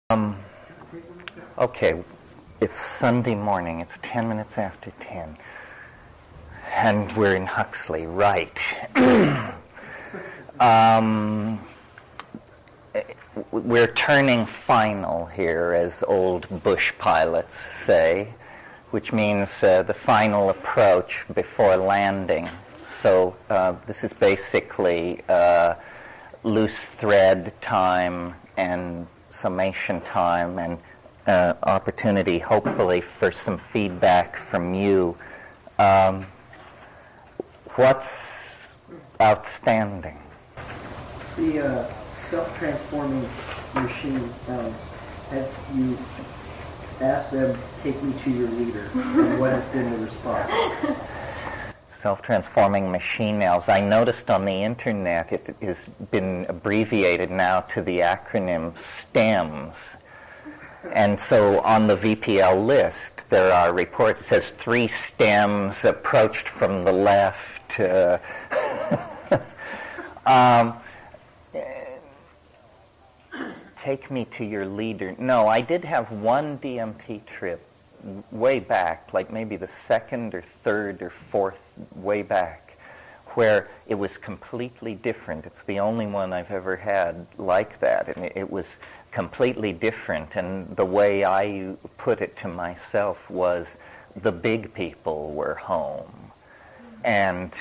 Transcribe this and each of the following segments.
Um, okay, it's Sunday morning. It's 10 minutes after 10. And we're in Huxley, right. We're turning final here, as old bush pilots say, which means the final approach before landing. So this is basically loose thread time and summation time and opportunity, hopefully, for some feedback from you. What's outstanding? The self-transforming machine, have you asked them, take me to your leader, and what has been the response? Self-transforming machine elves. I noticed on the internet it has been abbreviated now to the acronym STEMS. And so on the VPL list there are reports. It says 3 stems approached from the left. Take me to your leader. No, I did have one DMT trip way back, like maybe the second or third or fourth way back, where it was completely different. It's the only one I've ever had like that, and it was completely different. And the way I put it to myself was the big people were home. And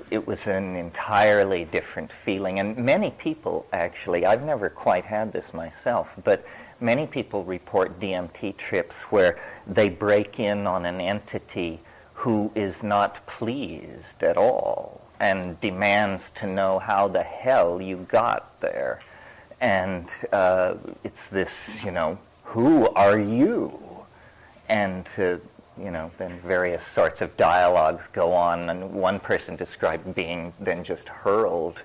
it was an entirely different feeling. And many people, actually, I've never quite had this myself, but many people report DMT trips where they break in on an entity who is not pleased at all and demands to know how the hell you got there. And it's this, who are you? And then various sorts of dialogues go on, and one person described being then just hurled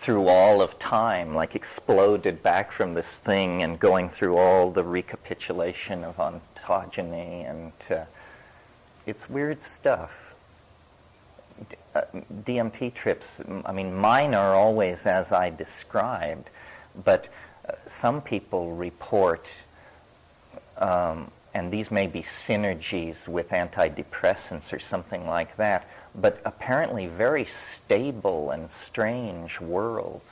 through all of time, like exploded back from this thing and going through all the recapitulation of ontogeny, and it's weird stuff. DMT trips, mine are always as I described, but some people report and these may be synergies with antidepressants or something like that, but apparently very stable and strange worlds.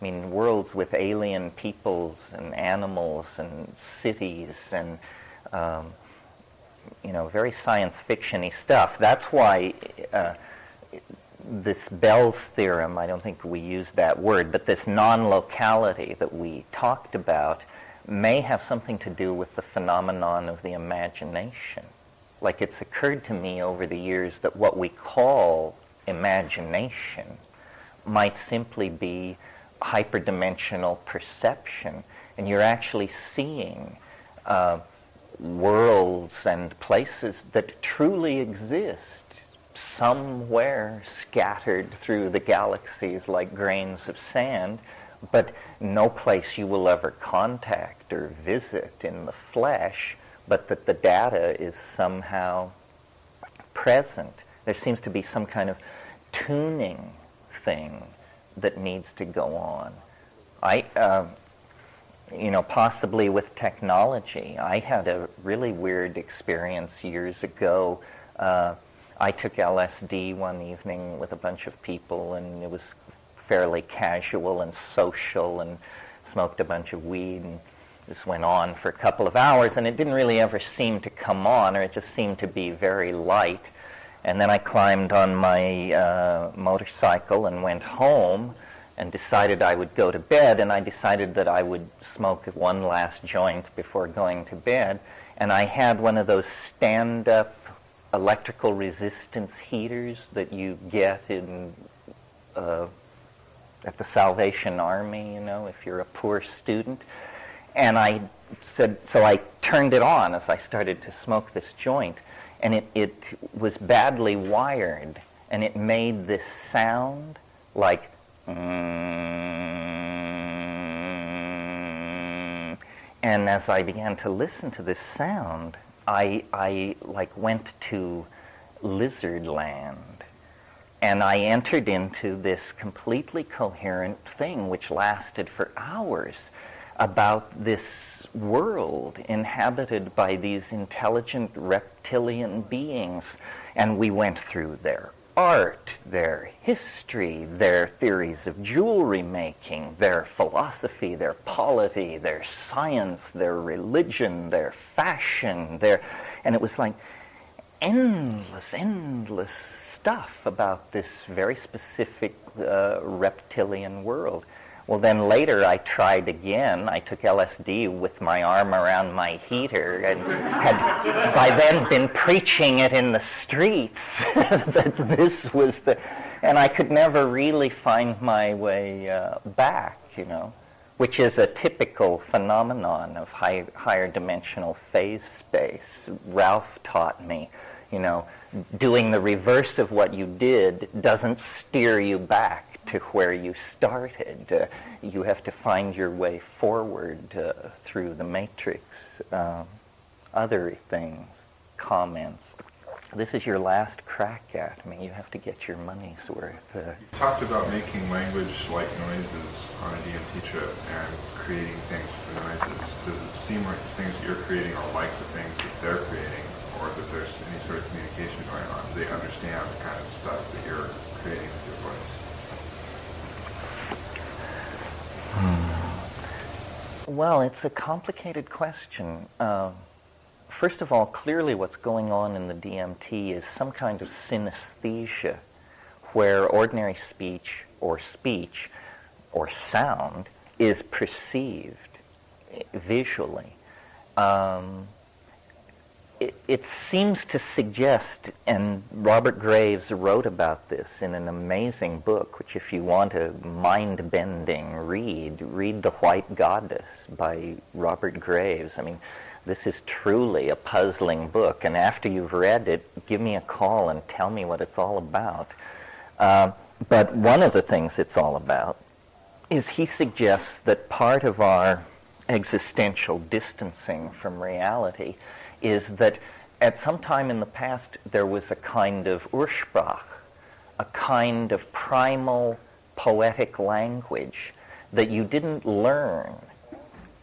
Worlds with alien peoples and animals and cities and, very science fiction-y stuff. That's why this Bell's theorem, I don't think we used that word, but this non-locality that we talked about may have something to do with the phenomenon of the imagination. Like, it's occurred to me over the years that what we call imagination might simply be hyperdimensional perception, and you're actually seeing worlds and places that truly exist somewhere scattered through the galaxies like grains of sand, but no place you will ever contact or visit in the flesh, but that the data is somehow present. There seems to be some kind of tuning thing that needs to go on. Possibly with technology. I had a really weird experience years ago. I took LSD one evening with a bunch of people, and it was fairly casual and social, and smoked a bunch of weed, and this went on for a couple of hours, and it didn't really ever seem to come on, or it just seemed to be very light. And then I climbed on my motorcycle and went home and decided I would go to bed, and I decided that I would smoke one last joint before going to bed. And I had one of those stand-up electrical resistance heaters that you get in at the Salvation Army, if you're a poor student. And I said, so I turned it on as I started to smoke this joint, and it was badly wired, and it made this sound like, and as I began to listen to this sound, I went to lizard land. And I entered into this completely coherent thing which lasted for hours. about this world inhabited by these intelligent reptilian beings. And we went through their art, their history, their theories of jewelry making, their philosophy, their polity, their science, their religion, their fashion, and it was like endless stuff about this very specific reptilian world. Well, then later I tried again. I took LSD with my arm around my heater and had by then been preaching it in the streets that this was and I could never really find my way back, which is a typical phenomenon of higher dimensional phase space. Ralph taught me, doing the reverse of what you did doesn't steer you back to where you started. You have to find your way forward through the matrix. Other things, comments. This is your last crack at me. You have to get your money's worth. You talked about making language-like noises on a DMT trip and creating things for noises. Does it seem like the things that you're creating are like the things that they're creating, or that there's any sort of communication going on? Do they understand the kind of stuff that you're creating with your voice? Well, it's a complicated question. First of all, clearly what's going on in the DMT is some kind of synesthesia, where ordinary speech or sound is perceived visually. It seems to suggest, and Robert Graves wrote about this in an amazing book, which if you want a mind-bending read The White Goddess by Robert Graves. I mean, this is truly a puzzling book, and after you've read it, give me a call and tell me what it's all about. But one of the things it's all about is he suggests that part of our existential distancing from reality is that at some time in the past there was a kind of Ursprach, a kind of primal poetic language that you didn't learn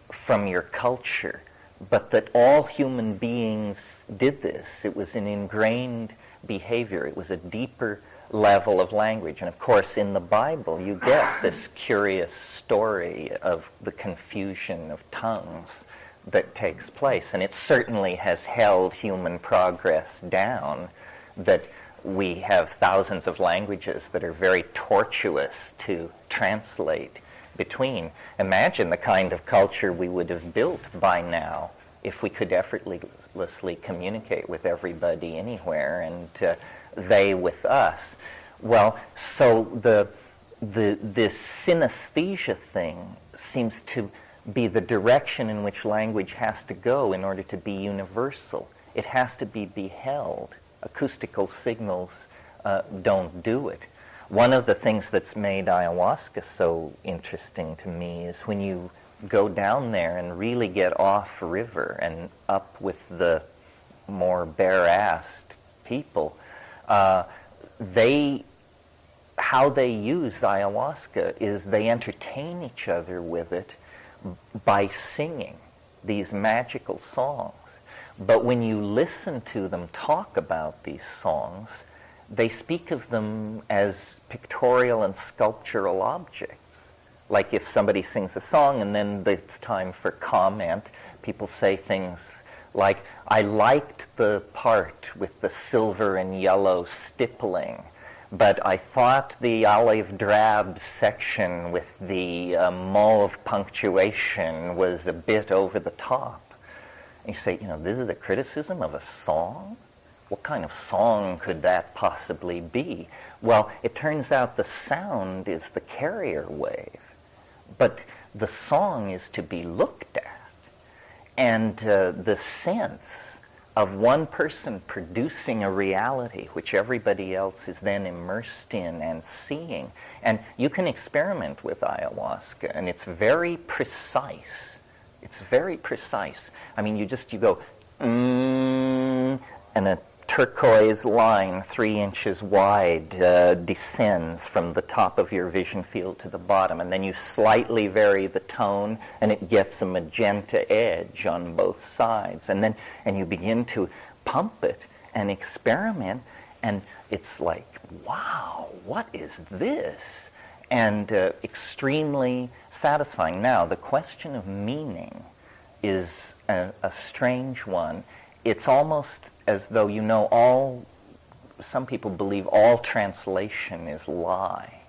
from your culture, but that all human beings did this. It was an ingrained behavior. It was a deeper level of language. And of course, in the Bible, you get this curious story of the confusion of tongues that takes place. And it certainly has held human progress down, that we have thousands of languages that are very tortuous to translate between. Imagine the kind of culture we would have built by now if we could effortlessly communicate with everybody anywhere, and they with us. Well, so this synesthesia thing seems to be the direction in which language has to go in order to be universal. It has to be beheld. Acoustical signals don't do it. One of the things that's made ayahuasca so interesting to me is when you go down there and really get off river and up with the more bare-assed people, how they use ayahuasca is they entertain each other with it by singing these magical songs. But when you listen to them talk about these songs, they speak of them as pictorial and sculptural objects. Like if somebody sings a song and then it's time for comment, people say things like, I liked the part with the silver and yellow stippling, but I thought the olive drab section with the mauve punctuation was a bit over the top. And you say, this is a criticism of a song? What kind of song could that possibly be? Well, it turns out the sound is the carrier wave, but the song is to be looked at. And the sense of one person producing a reality which everybody else is then immersed in and seeing. And you can experiment with ayahuasca, and it's very precise. It's very precise. I mean, you go, and a turquoise line 3 inches wide descends from the top of your vision field to the bottom, and then you slightly vary the tone and it gets a magenta edge on both sides, and you begin to pump it and experiment, and it's like, wow, what is this? And extremely satisfying. Now, the question of meaning is a strange one. It's almost as though some people believe all translation is lie.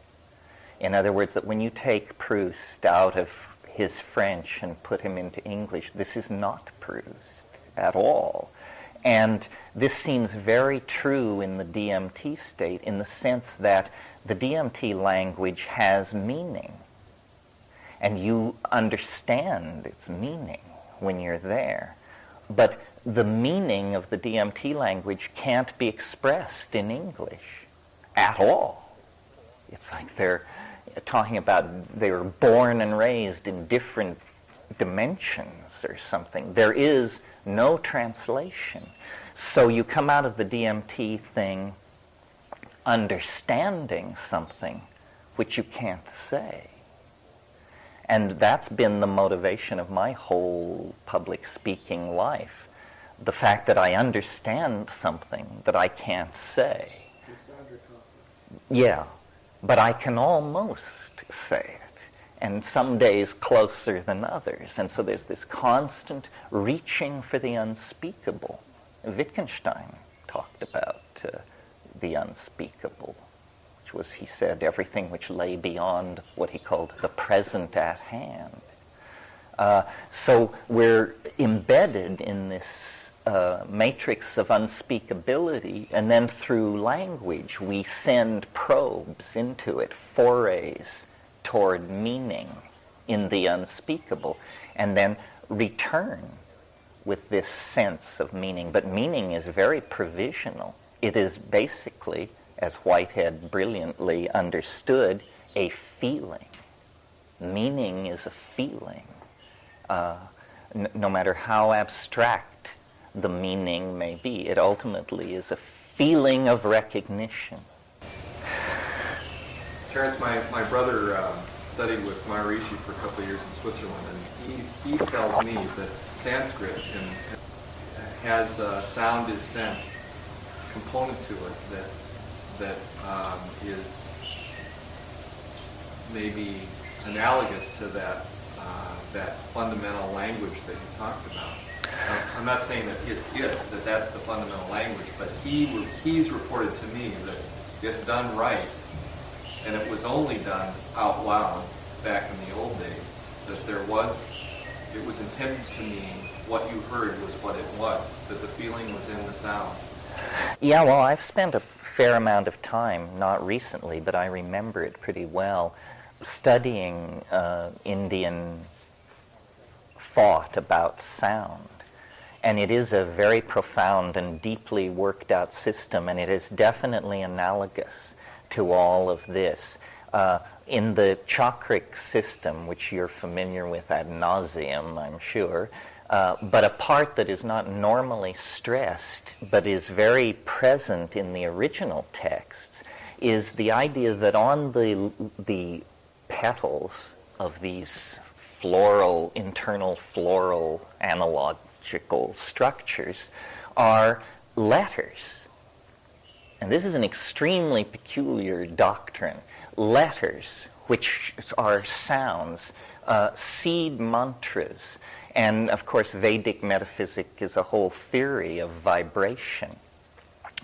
In other words, that when you take Proust out of his French and put him into English, this is not Proust at all. And this seems very true in the DMT state, in the sense that the DMT language has meaning, and you understand its meaning when you're there. But the meaning of the DMT language can't be expressed in English at all. It's like they're talking about they were born and raised in different dimensions or something. There is no translation. So you come out of the DMT thing understanding something which you can't say. And that's been the motivation of my whole public speaking life. The fact that I understand something that I can't say. You sound your confidence. Yeah, but I can almost say it. And some days closer than others. And so there's this constant reaching for the unspeakable. Wittgenstein talked about the unspeakable, which was, he said, everything which lay beyond what he called the present at hand. So we're embedded in this matrix of unspeakability, and then through language we send probes into it, forays toward meaning in the unspeakable, and then return with this sense of meaning. But meaning is very provisional. It is basically, as Whitehead brilliantly understood, a feeling. Meaning is a feeling. No matter how abstract the meaning may be, it ultimately is a feeling of recognition. Terence, my brother studied with Maharishi for a couple of years in Switzerland, and he tells me that Sanskrit has sound is sense component to it that is maybe analogous to that fundamental language that you talked about. I'm not saying that that's the fundamental language, but he's reported to me that if done right, and it was only done out loud back in the old days, that it was intended to mean what you heard was what it was, that the feeling was in the sound. Yeah, well, I've spent a fair amount of time, not recently, but I remember it pretty well, studying Indian thought about sound. And it is a very profound and deeply worked out system, and it is definitely analogous to all of this. In the chakric system, which you're familiar with ad nauseum, I'm sure, but a part that is not normally stressed, but is very present in the original texts, is the idea that on the petals of these internal floral analogical structures are letters. And this is an extremely peculiar doctrine. Letters, which are sounds, seed mantras, and of course Vedic metaphysic is a whole theory of vibration.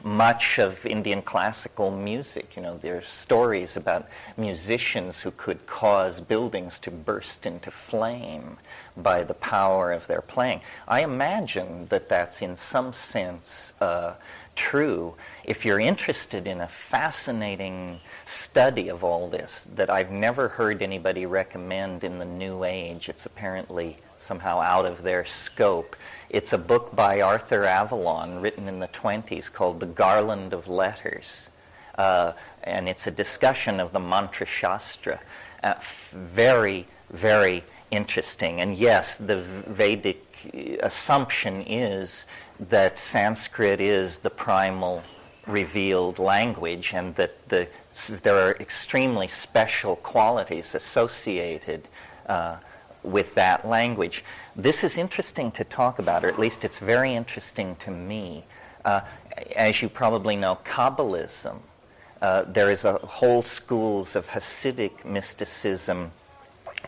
Much of Indian classical music, there's stories about musicians who could cause buildings to burst into flame by the power of their playing. I imagine that that's in some sense true. If you're interested in a fascinating study of all this that I've never heard anybody recommend in the New Age, it's apparently somehow out of their scope. It's a book by Arthur Avalon written in the 1920s called The Garland of Letters. And it's a discussion of the Mantra Shastra. Very, very interesting. And yes, the Vedic assumption is that Sanskrit is the primal revealed language, and that there are extremely special qualities associated with that language. This is interesting to talk about, or at least it's very interesting to me. As you probably know, Kabbalism, there is a whole schools of Hasidic mysticism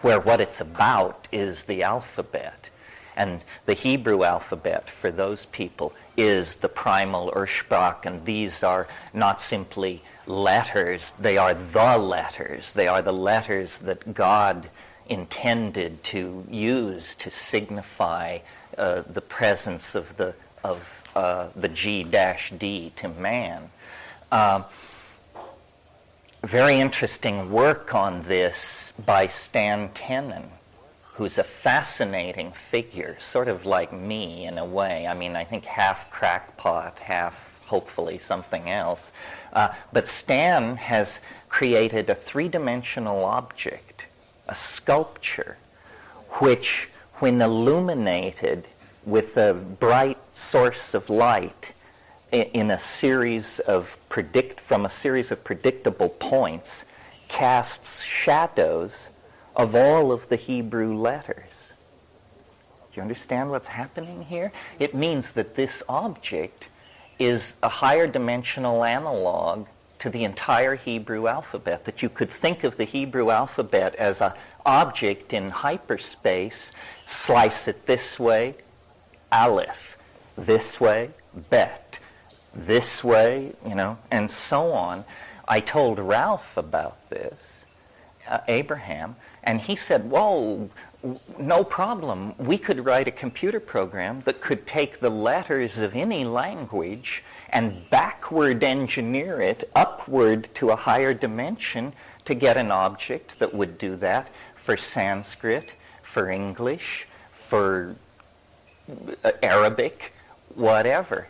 where what it's about is the alphabet. And the Hebrew alphabet, for those people, is the primal Ursprach, and these are not simply letters, they are the letters. They are the letters that God intended to use to signify the presence of the G-D to man. Very interesting work on this by Stan Tenen, who's a fascinating figure, sort of like me in a way. I mean, I think half crackpot, half hopefully something else. But Stan has created a three-dimensional object, a sculpture, which, when illuminated with a bright source of light in a series of from a series of predictable points, casts shadows of all of the Hebrew letters. Do you understand what's happening here? It means that this object is a higher dimensional analog to the entire Hebrew alphabet, that you could think of the Hebrew alphabet as an object in hyperspace, slice it this way, Aleph, this way, Bet, this way, and so on. I told Ralph about this, Abraham, and he said, whoa, no problem. We could write a computer program that could take the letters of any language and backward engineer it upward to a higher dimension to get an object that would do that for Sanskrit, for English, for Arabic, whatever.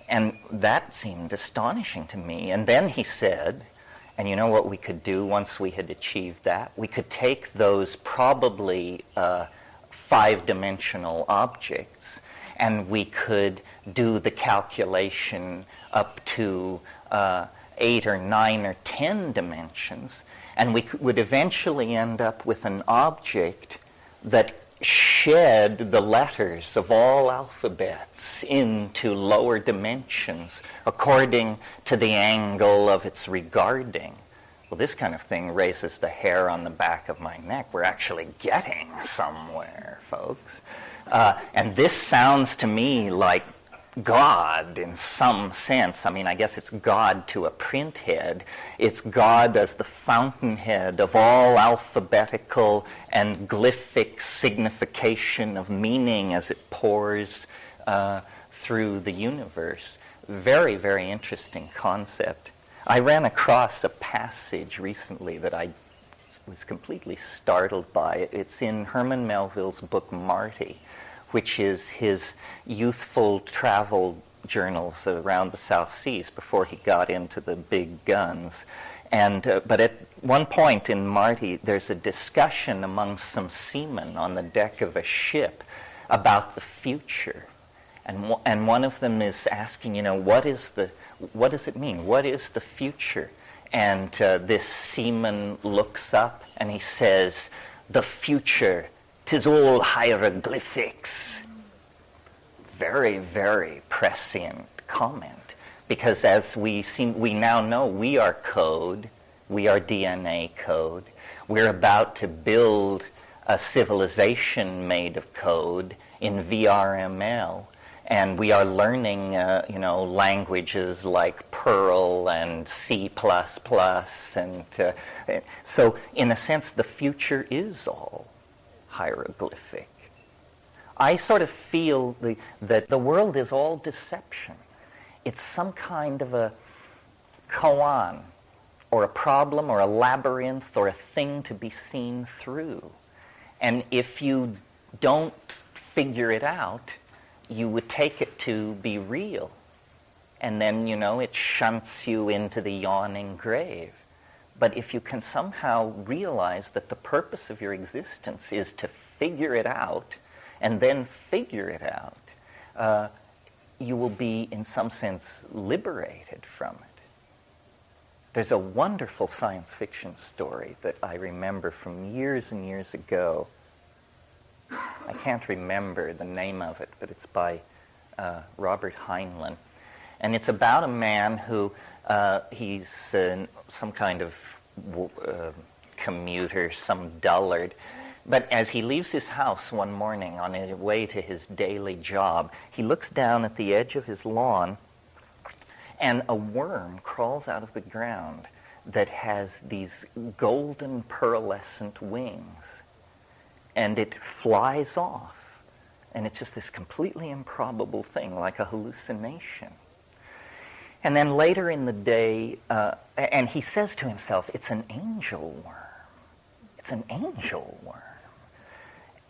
And that seemed astonishing to me. And then he said, and you know what we could do once we had achieved that? We could take those probably five-dimensional objects, and we could do the calculation up to 8 or 9 or 10 dimensions, and we would eventually end up with an object that shed the letters of all alphabets into lower dimensions according to the angle of its regarding. Well, this kind of thing raises the hair on the back of my neck. We're actually getting somewhere, folks. And this sounds to me like God in some sense. I mean, I guess it's God to a printhead. It's God as the fountainhead of all alphabetical and glyphic signification of meaning as it pours through the universe. Very, very interesting concept. I ran across a passage recently that I was completely startled by. It's in Herman Melville's book Marty, which is his youthful travel journals around the South Seas before he got into the big guns. And but at one point in Marty, there's a discussion among some seamen on the deck of a ship about the future. And one of them is asking, what does it mean? What is the future? And this seaman looks up and he says, the future, 'tis all hieroglyphics. Very, very prescient comment, because as we now know, we are code, we are DNA code. We're about to build a civilization made of code in VRML, and we are learning, languages like Perl and C++, and so in a sense, the future is all hieroglyphic. I sort of feel that the world is all deception. It's some kind of a koan, or a problem, or a labyrinth, or a thing to be seen through. And if you don't figure it out, you would take it to be real. And then, it shunts you into the yawning grave. But if you can somehow realize that the purpose of your existence is to figure it out, and then figure it out, you will be, in some sense, liberated from it. There's a wonderful science fiction story that I remember from years and years ago. I can't remember the name of it, but it's by Robert Heinlein. And it's about a man who, he's some kind of commuter, some dullard. But as he leaves his house one morning on his way to his daily job, he looks down at the edge of his lawn, and a worm crawls out of the ground that has these golden pearlescent wings. And it flies off. And it's just this completely improbable thing, like a hallucination. And then later in the day, and he says to himself, it's an angel worm. It's an angel worm.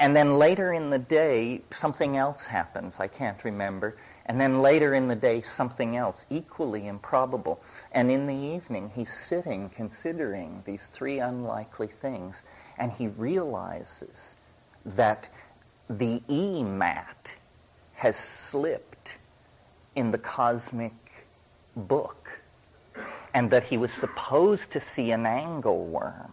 And then later in the day, something else happens. I can't remember. And then later in the day, something else, equally improbable. And in the evening, he's sitting, considering these three unlikely things, and he realizes that the E-mat has slipped in the cosmic book, and that he was supposed to see an angleworm,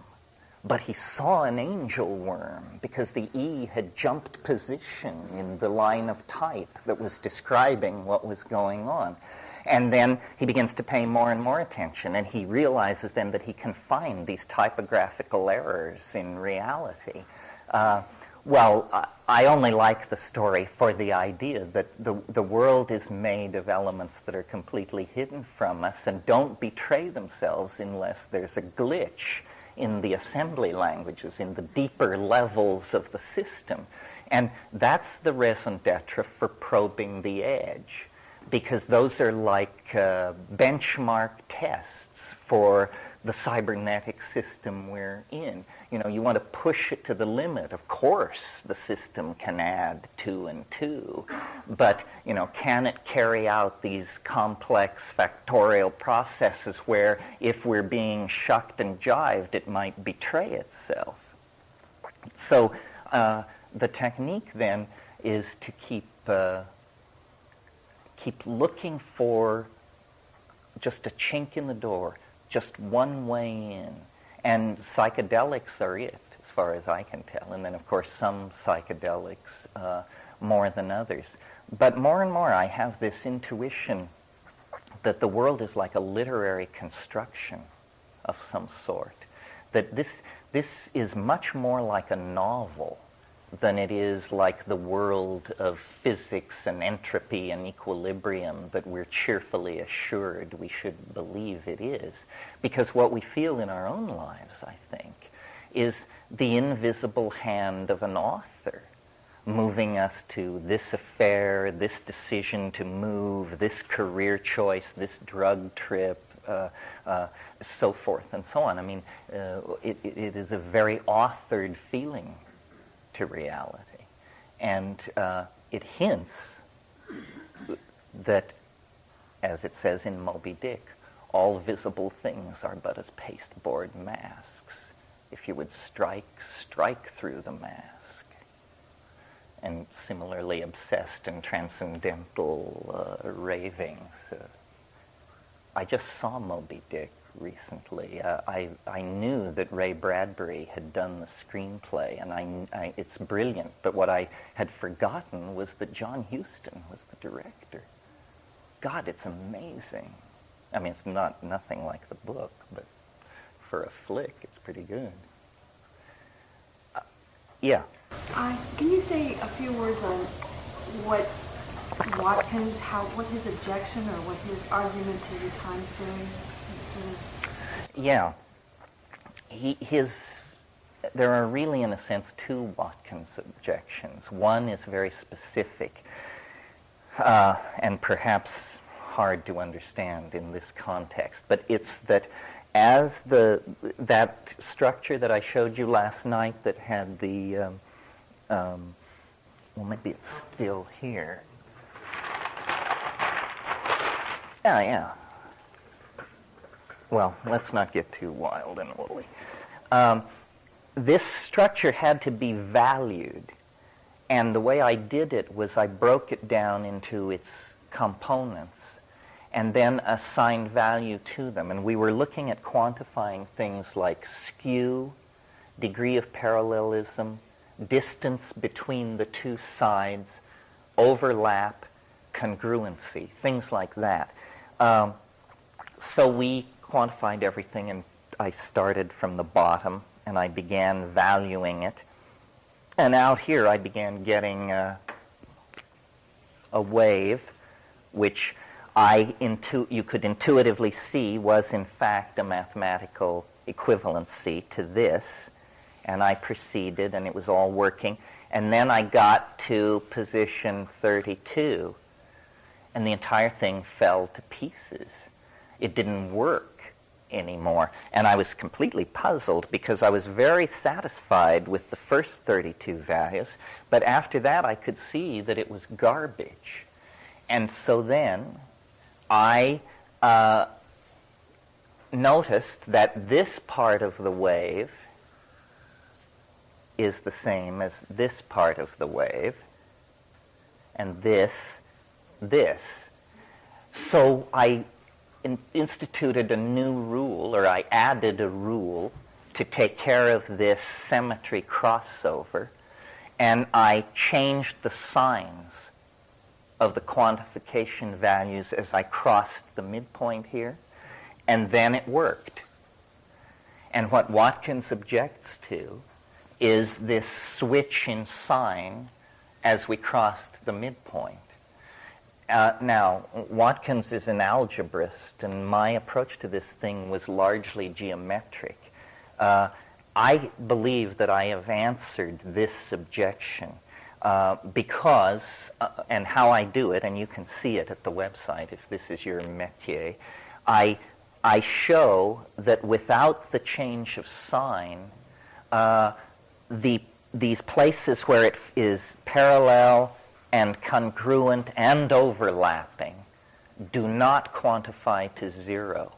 but he saw an angel worm because the E had jumped position in the line of type that was describing what was going on. And then he begins to pay more and more attention, and he realizes then that he can find these typographical errors in reality. I only like the story for the idea that the world is made of elements that are completely hidden from us and don't betray themselves unless there's a glitch in the assembly languages, in the deeper levels of the system. And that's the raison d'etre for probing the edge, because those are like benchmark tests for the cybernetic system we're in. You know, you want to push it to the limit. Of course, the system can add 2 and 2, but, you know, can it carry out these complex factorial processes where if we're being shucked and jived, it might betray itself? So the technique then is to keep looking for just a chink in the door, just one way in. And psychedelics are it, as far as I can tell. And then, of course, some psychedelics more than others. But more and more I have this intuition that the world is like a literary construction of some sort. That this is much more like a novel than it is like the world of physics and entropy and equilibrium that we're cheerfully assured we should believe it is. Because what we feel in our own lives, I think, is the invisible hand of an author moving us to this affair, this decision to move, this career choice, this drug trip, so forth and so on. I mean, it is a very authored feeling to reality. And it hints that, as it says in Moby Dick, all visible things are but as pasteboard masks. If you would strike through the mask. And similarly obsessed and transcendental ravings. I just saw Moby Dick recently. I knew that Ray Bradbury had done the screenplay, and it's brilliant. But what I had forgotten was that John Huston was the director. God, it's amazing. I mean, it's nothing like the book, but for a flick, it's pretty good. Yeah. Can you say a few words on what Watkins, what his objection or what his argument to the time theory? Yeah. There are really, in a sense, two Watkins objections. One is very specific and perhaps hard to understand in this context, but it's that as that structure that I showed you last night that had the, well, maybe it's still here. Yeah. Well, let's not get too wild and woolly. This structure had to be valued, and the way I did it was I broke it down into its components and then assigned value to them. And we were looking at quantifying things like skew, degree of parallelism, distance between the two sides, overlap, congruency, things like that. So we quantified everything, and I started from the bottom, and I began valuing it. And out here I began getting a wave, which you could intuitively see was in fact a mathematical equivalency to this. And I proceeded, and it was all working. And then I got to position 32, and the entire thing fell to pieces. It didn't work anymore. And I was completely puzzled because I was very satisfied with the first 32 values, but after that I could see that it was garbage. And so then I noticed that this part of the wave is the same as this part of the wave, and this. So I instituted a new rule, or I added a rule to take care of this symmetry crossover, and I changed the signs of the quantification values as I crossed the midpoint here, and then it worked. And what Watkins objects to is this switch in sign as we crossed the midpoint. Now, Watkins is an algebraist, and my approach to this thing was largely geometric. I believe that I have answered this objection because, and how I do it, and you can see it at the website if this is your métier, I show that without the change of sign, these places where it is parallel and congruent and overlapping do not quantify to zero.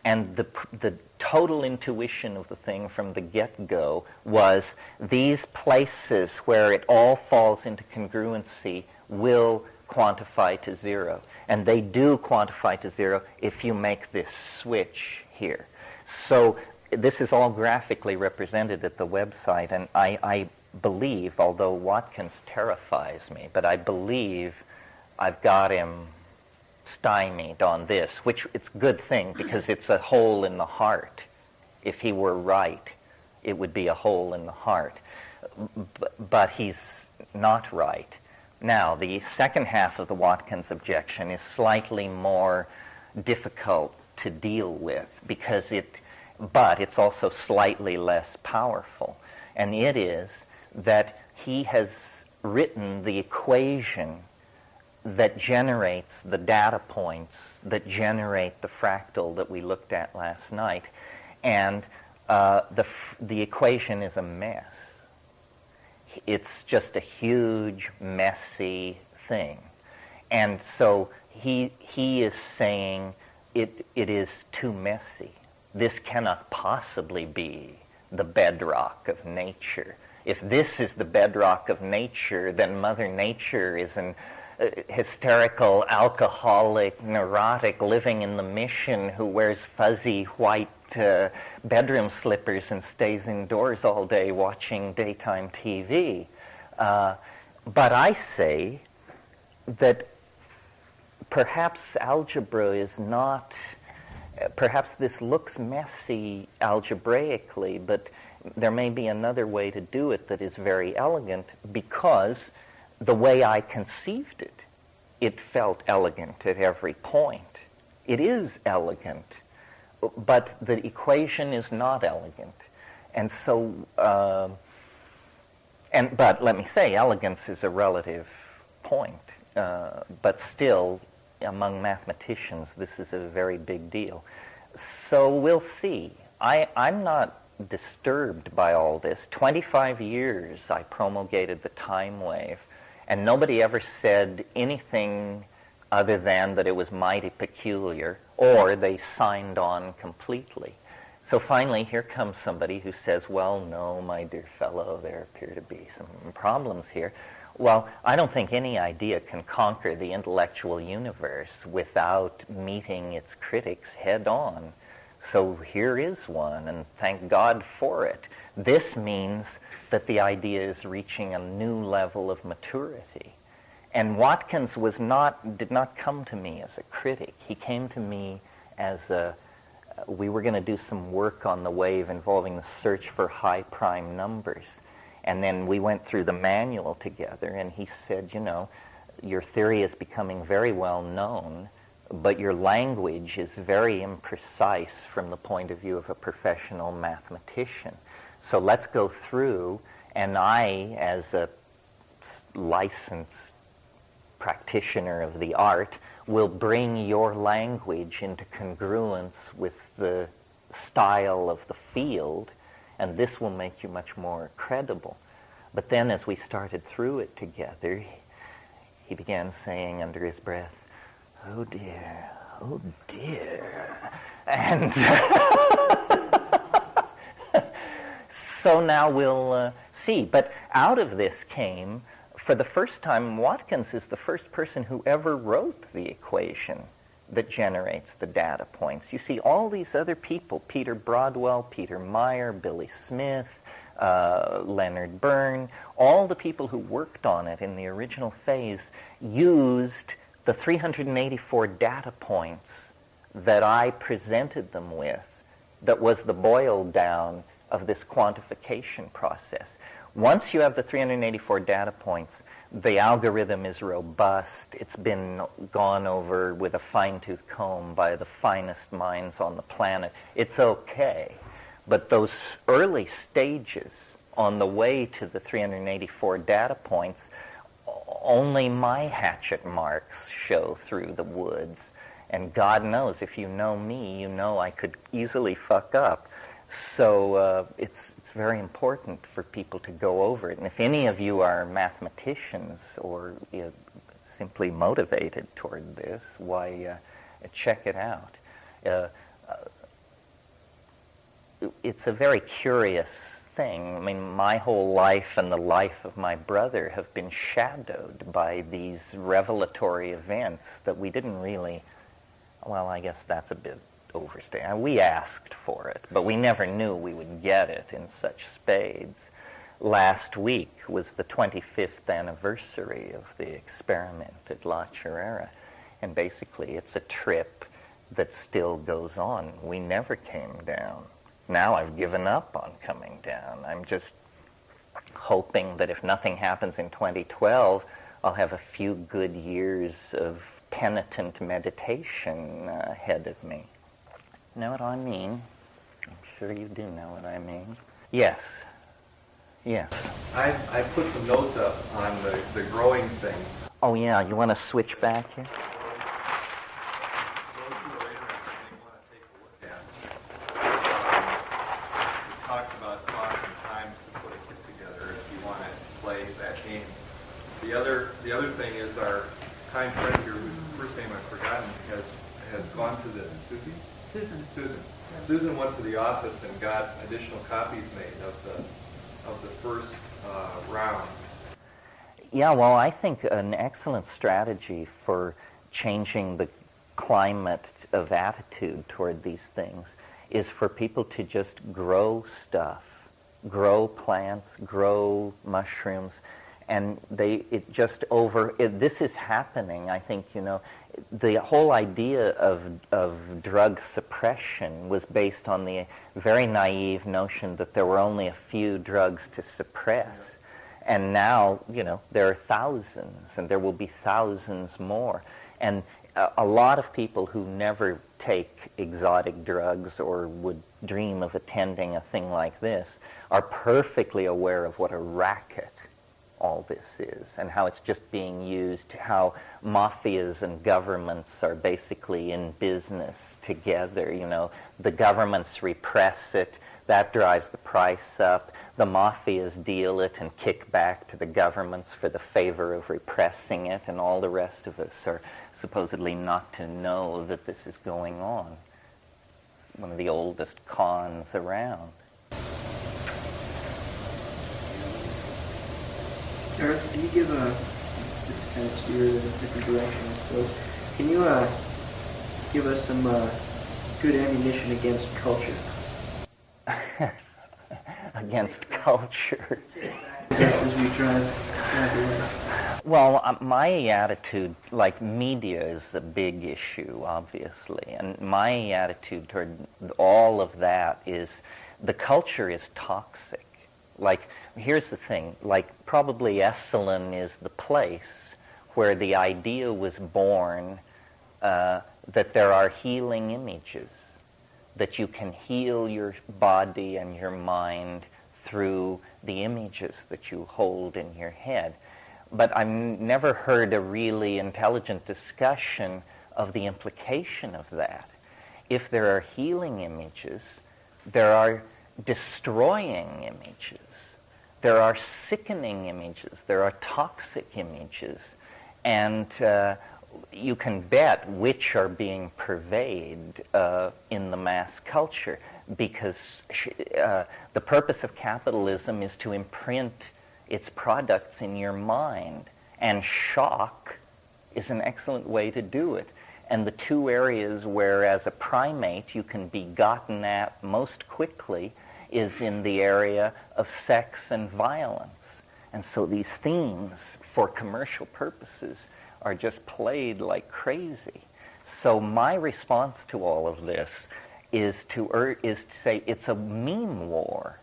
And the total intuition of the thing from the get-go was these places where it all falls into congruency will quantify to zero. And they do quantify to zero if you make this switch here. So this is all graphically represented at the website, and I believe, although Watkins terrifies me, but I believe I've got him stymied on this, which it's a good thing because it's a hole in the heart. If he were right, it would be a hole in the heart. But he's not right. Now, the second half of the Watkins objection is slightly more difficult to deal with because but it's also slightly less powerful. And it is that he has written the equation that generates the data points that generate the fractal that we looked at last night. And the equation is a mess. It's just a huge, messy thing. And so he is saying it is too messy. This cannot possibly be the bedrock of nature. If this is the bedrock of nature, then Mother Nature is an hysterical, alcoholic, neurotic living in the mission who wears fuzzy white bedroom slippers and stays indoors all day watching daytime TV. But I say that perhaps algebra is not, perhaps this looks messy algebraically, but there may be another way to do it that is very elegant because the way I conceived it, it felt elegant at every point. It is elegant, but the equation is not elegant. And so, but let me say, elegance is a relative point. But still, among mathematicians, this is a very big deal. So we'll see. I'm not disturbed by all this. 25 years I promulgated the time wave, and nobody ever said anything other than that it was mighty peculiar, or they signed on completely. So finally, here comes somebody who says, well, no, my dear fellow, there appear to be some problems here. Well, I don't think any idea can conquer the intellectual universe without meeting its critics head on. So here is one, and thank God for it. This means that the idea is reaching a new level of maturity. And Watkins did not come to me as a critic. He came to me as we were going to do some work on the wave involving the search for high prime numbers. And then we went through the manual together, and he said, your theory is becoming very well known, but your language is very imprecise from the point of view of a professional mathematician. So let's go through, and I, as a licensed practitioner of the art, will bring your language into congruence with the style of the field, and this will make you much more credible. But then as we started through it together, he began saying under his breath, oh dear. And so now we'll see. But out of this came, for the first time, Watkins is the first person who ever wrote the equation that generates the data points. You see, all these other people, Peter Broadwell, Peter Meyer, Billy Smith, Leonard Byrne, all the people who worked on it in the original phase used the 384 data points that I presented them with, that was the boiled down of this quantification process. Once you have the 384 data points, the algorithm is robust. It's been gone over with a fine-tooth comb by the finest minds on the planet. It's okay. But those early stages on the way to the 384 data points, only my hatchet marks show through the woods. And God knows, if you know me, you know I could easily fuck up. So it's very important for people to go over it. And if any of you are mathematicians or simply motivated toward this, why, check it out. It's a very curious thing. I mean, my whole life and the life of my brother have been shadowed by these revelatory events that we didn't really, well, I guess that's a bit overstated. We asked for it, but we never knew we would get it in such spades. Last week was the 25th anniversary of the experiment at La Chorrera, and basically it's a trip that still goes on. We never came down. Now I've given up on coming down. I'm just hoping that if nothing happens in 2012, I'll have a few good years of penitent meditation ahead of me. Know what I mean? I'm sure you do know what I mean. Yes. I put some notes up on the growing thing. Oh yeah, you want to switch back here? Those who are interested may want to take a look at. It talks about cost and times to put a kit together if you want to play that game. The other thing is our kind friend here, whose first name I've forgotten, has gone to the Susan went to the office and got additional copies made of the first round. Yeah, well, I think an excellent strategy for changing the climate of attitude toward these things is for people to just grow stuff, grow plants, grow mushrooms, and this is happening. I think, the whole idea of drug suppression was based on the very naive notion that there were only a few drugs to suppress. And now, there are thousands, and there will be thousands more. And a lot of people who never take exotic drugs or would dream of attending a thing like this are perfectly aware of what a racket all this is, and how it's just being used, how mafias and governments are basically in business together. The governments repress it, that drives the price up. The mafias deal it and kick back to the governments for the favor of repressing it, and all the rest of us are supposedly not to know that this is going on. It's one of the oldest cons around. Terence, can you give just kind of steer in a different direction, I suppose. Can you give us some good ammunition against culture? Against culture. As we try. Well, my attitude, like media is a big issue, obviously, and my attitude toward all of that is the culture is toxic. Like, here's the thing, like probably Esalen is the place where the idea was born that there are healing images, that you can heal your body and your mind through the images that you hold in your head. But I've never heard a really intelligent discussion of the implication of that. If there are healing images, there are destroying images, there are sickening images, there are toxic images, and you can bet which are being purveyed in the mass culture, because the purpose of capitalism is to imprint its products in your mind, and shock is an excellent way to do it. And the two areas where as a primate you can be gotten at most quickly is in the area of sex and violence. And so these themes for commercial purposes are just played like crazy. So my response to all of this is to say it's a meme war,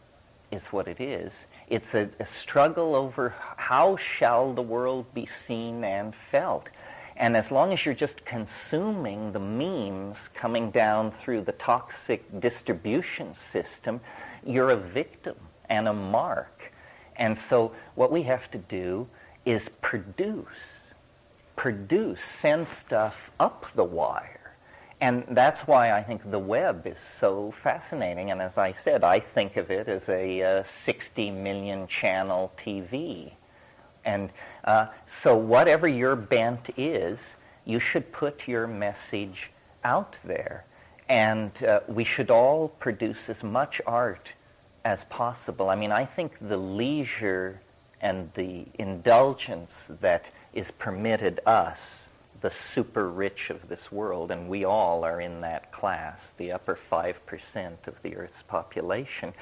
is what it is. It's a struggle over how shall the world be seen and felt. And as long as you're just consuming the memes coming down through the toxic distribution system, you're a victim and a mark. And so what we have to do is produce, send stuff up the wire. And that's why I think the web is so fascinating. And as I said, I think of it as a 60 million channel TV. And so whatever your bent is, you should put your message out there. And we should all produce as much art as possible. I mean, I think the leisure and the indulgence that is permitted us, the super rich of this world, and we all are in that class, the upper 5% of the Earth's population,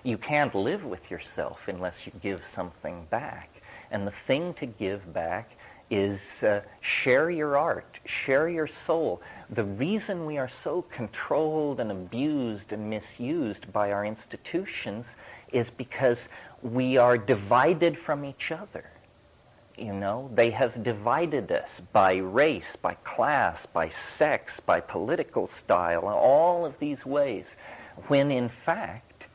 you can't live with yourself unless you give something back. And the thing to give back is share your art, share your soul. The reason we are so controlled and abused and misused by our institutions is because we are divided from each other. You know, they have divided us by race, by class, by sex, by political style, all of these ways, when in fact,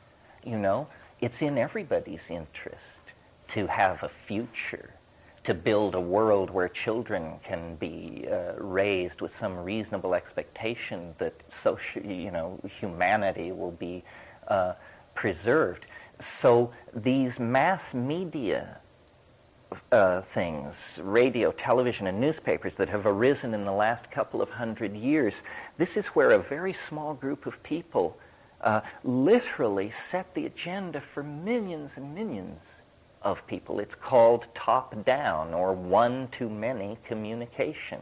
you know, it's in everybody's interest to have a future, to build a world where children can be raised with some reasonable expectation that humanity will be preserved. So these mass media things, radio, television, and newspapers that have arisen in the last couple of 100 years, this is where a very small group of people literally set the agenda for millions and millions of people. It's called top-down or one-to-many communication.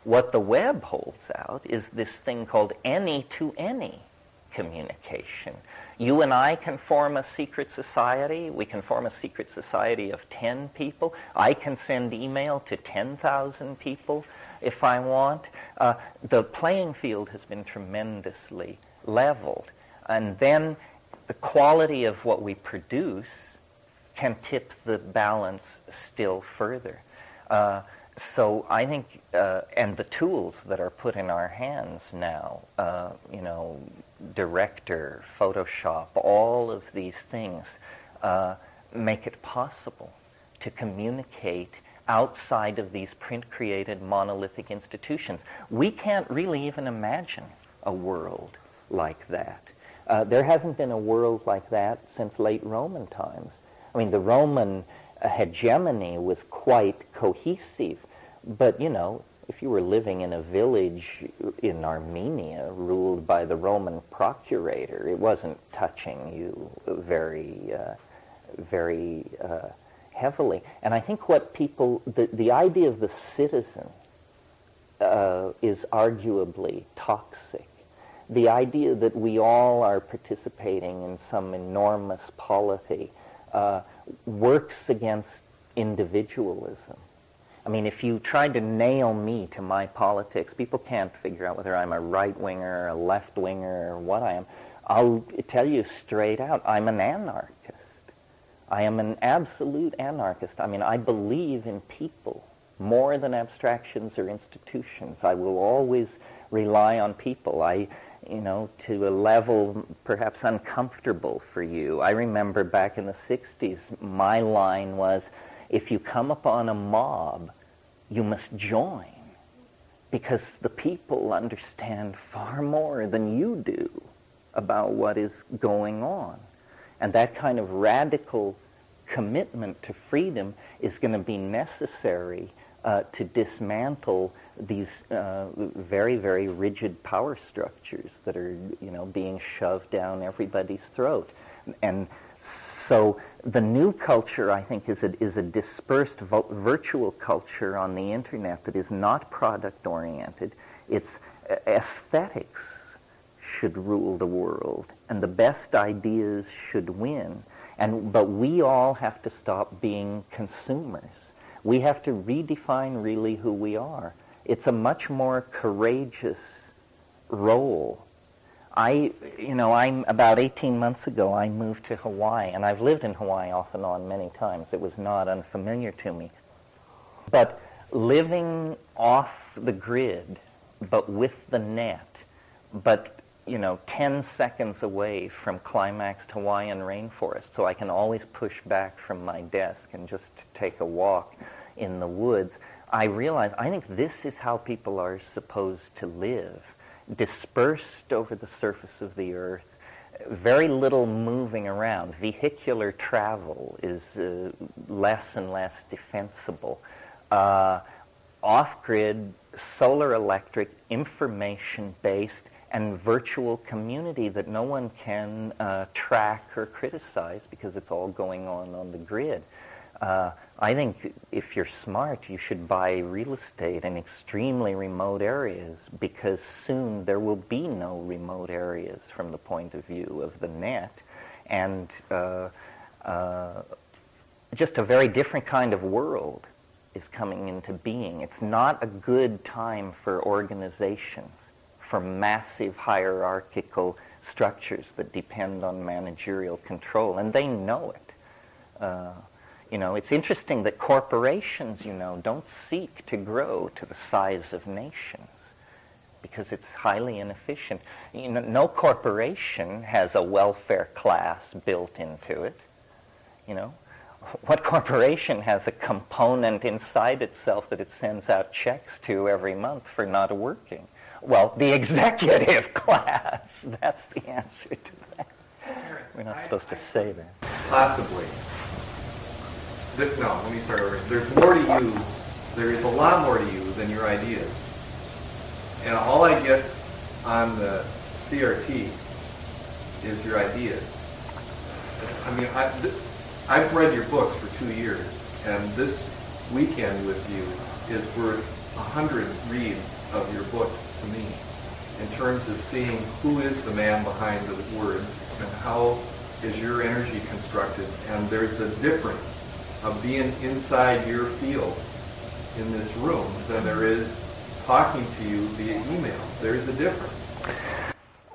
What the web holds out is this thing called any-to-any communication. You and I can form a secret society. We can form a secret society of 10 people. I can send email to 10,000 people if I want. The playing field has been tremendously leveled. And then the quality of what we produce can tip the balance still further. So I think, and the tools that are put in our hands now, Director, Photoshop, all of these things make it possible to communicate outside of these print-created monolithic institutions. We can't really even imagine a world like that. There hasn't been a world like that since late Roman times. I mean, the Roman hegemony was quite cohesive, but, if you were living in a village in Armenia ruled by the Roman procurator, it wasn't touching you very heavily. And I think what people, the idea of the citizen is arguably toxic. The idea that we all are participating in some enormous polity works against individualism. I mean, if you tried to nail me to my politics, people can't figure out whether I'm a right-winger or a left-winger or what I am. I'll tell you straight out, I'm an anarchist. I am an absolute anarchist. I mean, I believe in people more than abstractions or institutions. I will always rely on people. To a level perhaps uncomfortable for you. I remember back in the 60s, my line was, if you come upon a mob, you must join, because the people understand far more than you do about what is going on. And that kind of radical commitment to freedom is going to be necessary to dismantle these very, very rigid power structures that are, being shoved down everybody's throat. And so the new culture, I think, is a dispersed virtual culture on the internet that is not product-oriented. It's aesthetics should rule the world, and the best ideas should win. But we all have to stop being consumers. We have to redefine really who we are. It's a much more courageous role. I'm about 18 months ago, I moved to Hawaii, and I've lived in Hawaii off and on many times. It was not unfamiliar to me. But living off the grid, but with the net, but 10 seconds away from climaxed Hawaiian rainforest, so I can always push back from my desk and just take a walk in the woods, I realize I think this is how people are supposed to live, dispersed over the surface of the earth, very little moving around. Vehicular travel is less and less defensible. Off-grid, solar electric, information-based, and virtual community that no one can track or criticize because it's all going on the grid. I think if you're smart, you should buy real estate in extremely remote areas, because soon there will be no remote areas from the point of view of the net. And just a very different kind of world is coming into being. It's not a good time for organizations, for massive hierarchical structures that depend on managerial control, and they know it. It's interesting that corporations, don't seek to grow to the size of nations because it's highly inefficient. No corporation has a welfare class built into it. What corporation has a component inside itself that it sends out checks to every month for not working? Well, the executive class. That's the answer to that. We're not supposed to say that. Possibly. No, let me start over. There's more to you. There is a lot more to you than your ideas. And all I get on the CRT is your ideas. I mean, I've read your books for 2 years, and this weekend with you is worth 100 reads of your books to me, in terms of seeing who is the man behind the words and how is your energy constructed. And there's a difference of being inside your field in this room than there is talking to you via email. There's a difference.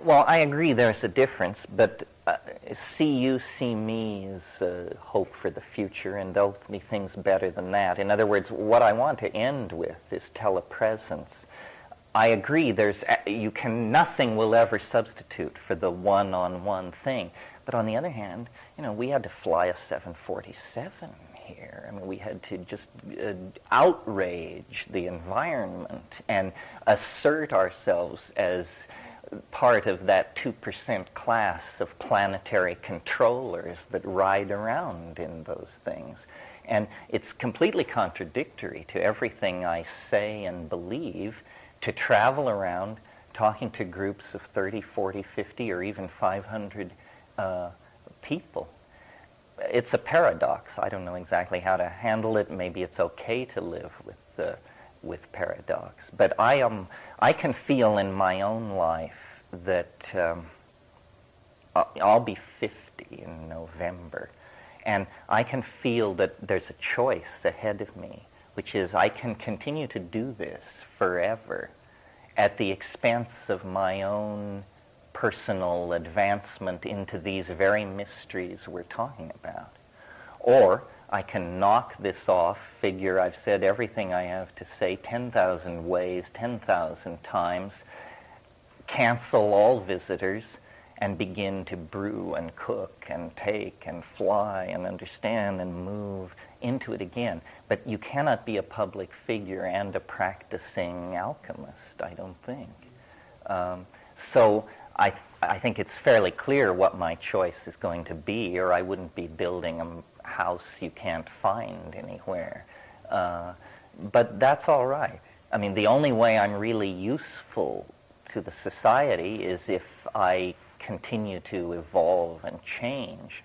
Well, I agree there's a difference, but see you, see me is hope for the future, and there'll be things better than that. In other words, what I want to end with is telepresence. I agree nothing will ever substitute for the one-on-one thing. But on the other hand, we had to fly a 747 here. I mean, we had to just outrage the environment and assert ourselves as part of that 2% class of planetary controllers that ride around in those things. And it's completely contradictory to everything I say and believe to travel around talking to groups of 30, 40, 50, or even 500 people. it's a paradox. I don't know exactly how to handle it. Maybe it's okay to live with paradox. But I can feel in my own life that I'll be 50 in November, and I can feel that there's a choice ahead of me, which is I can continue to do this forever at the expense of my own personal advancement into these very mysteries we're talking about. Or I can knock this off, figure I've said everything I have to say 10,000 ways, 10,000 times, cancel all visitors, and begin to brew and cook and take and fly and understand and move into it again. But you cannot be a public figure and a practicing alchemist, I don't think. So I think it's fairly clear what my choice is going to be, or I wouldn't be building a house you can't find anywhere. But that's all right. I mean, the only way I'm really useful to the society is if I continue to evolve and change,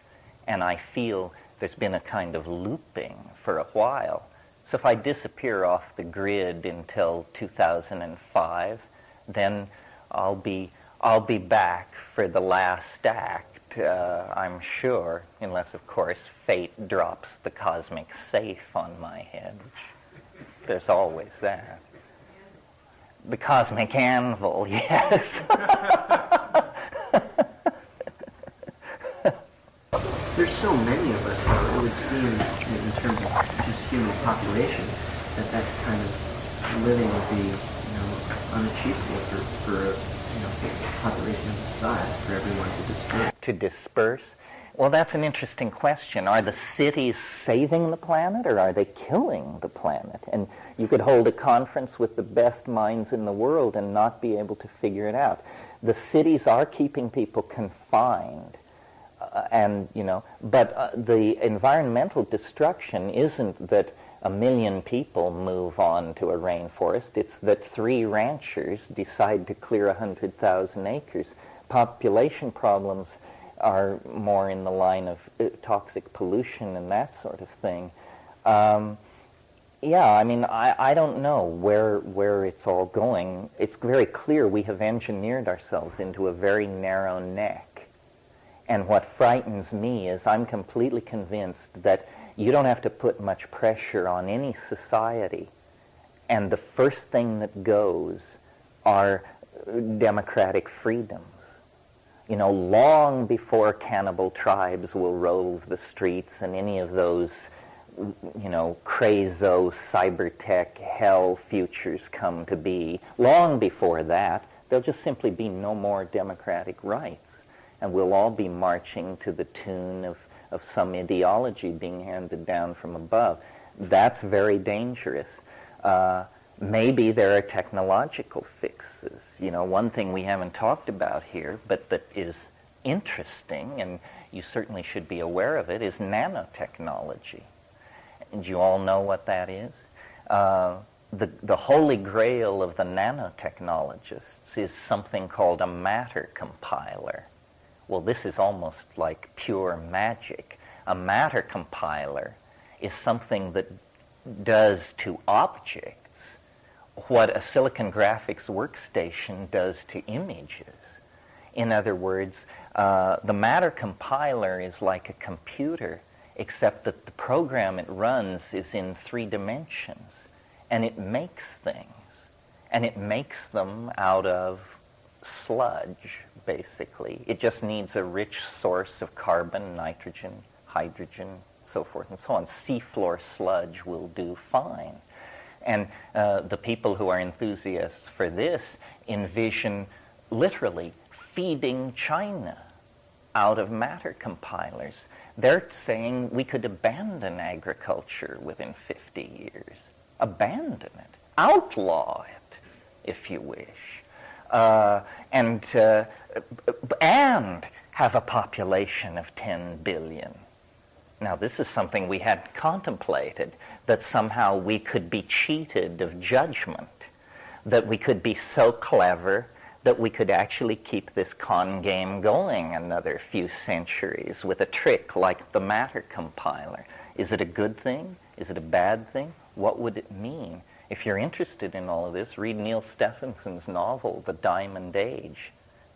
and I feel there's been a kind of looping for a while. So if I disappear off the grid until 2005, then I'll be back for the last act, I'm sure, unless, of course, fate drops the cosmic safe on my head, which there's always that. The cosmic anvil, yes. There's so many of us, though, it would seem, in terms of just human population, that kind of living would be, unachievable for a population of the size, for everyone to disperse. To disperse? Well, that's an interesting question. Are the cities saving the planet, or are they killing the planet? And you could hold a conference with the best minds in the world and not be able to figure it out. The cities are keeping people confined. But the environmental destruction isn't that 1 million people move on to a rainforest. It's that 3 ranchers decide to clear 100,000 acres. Population problems are more in the line of toxic pollution and that sort of thing. I don't know where it's all going. It's very clear we have engineered ourselves into a very narrow neck. And what frightens me is I'm completely convinced that you don't have to put much pressure on any society, and the first thing that goes are democratic freedoms. Long before cannibal tribes will rove the streets and any of those, crazo, cyber-tech, hell futures come to be, long before that, there'll just simply be no more democratic rights. And we'll all be marching to the tune of some ideology being handed down from above. That's very dangerous. Maybe there are technological fixes. One thing we haven't talked about here, but that is interesting, and you certainly should be aware of it, is nanotechnology. And you all know what that is? The holy grail of the nanotechnologists is something called a matter compiler. Well, this is almost like pure magic. A matter compiler is something that does to objects what a Silicon Graphics workstation does to images. In other words, the matter compiler is like a computer, except that the program it runs is in 3 dimensions, and it makes things, and it makes them out of sludge, basically. It just needs a rich source of carbon, nitrogen, hydrogen, so forth and so on. Seafloor sludge will do fine. And the people who are enthusiasts for this envision literally feeding China out of matter compilers. They're saying we could abandon agriculture within 50 years. Abandon it. Outlaw it, if you wish. And have a population of 10 billion. Now, this is something we hadn't contemplated, that somehow we could be cheated of judgment, that we could be so clever that we could actually keep this con game going another few centuries with a trick like the matter compiler. Is it a good thing? Is it a bad thing? What would it mean? If you're interested in all of this, read Neil Stephenson's novel, The Diamond Age.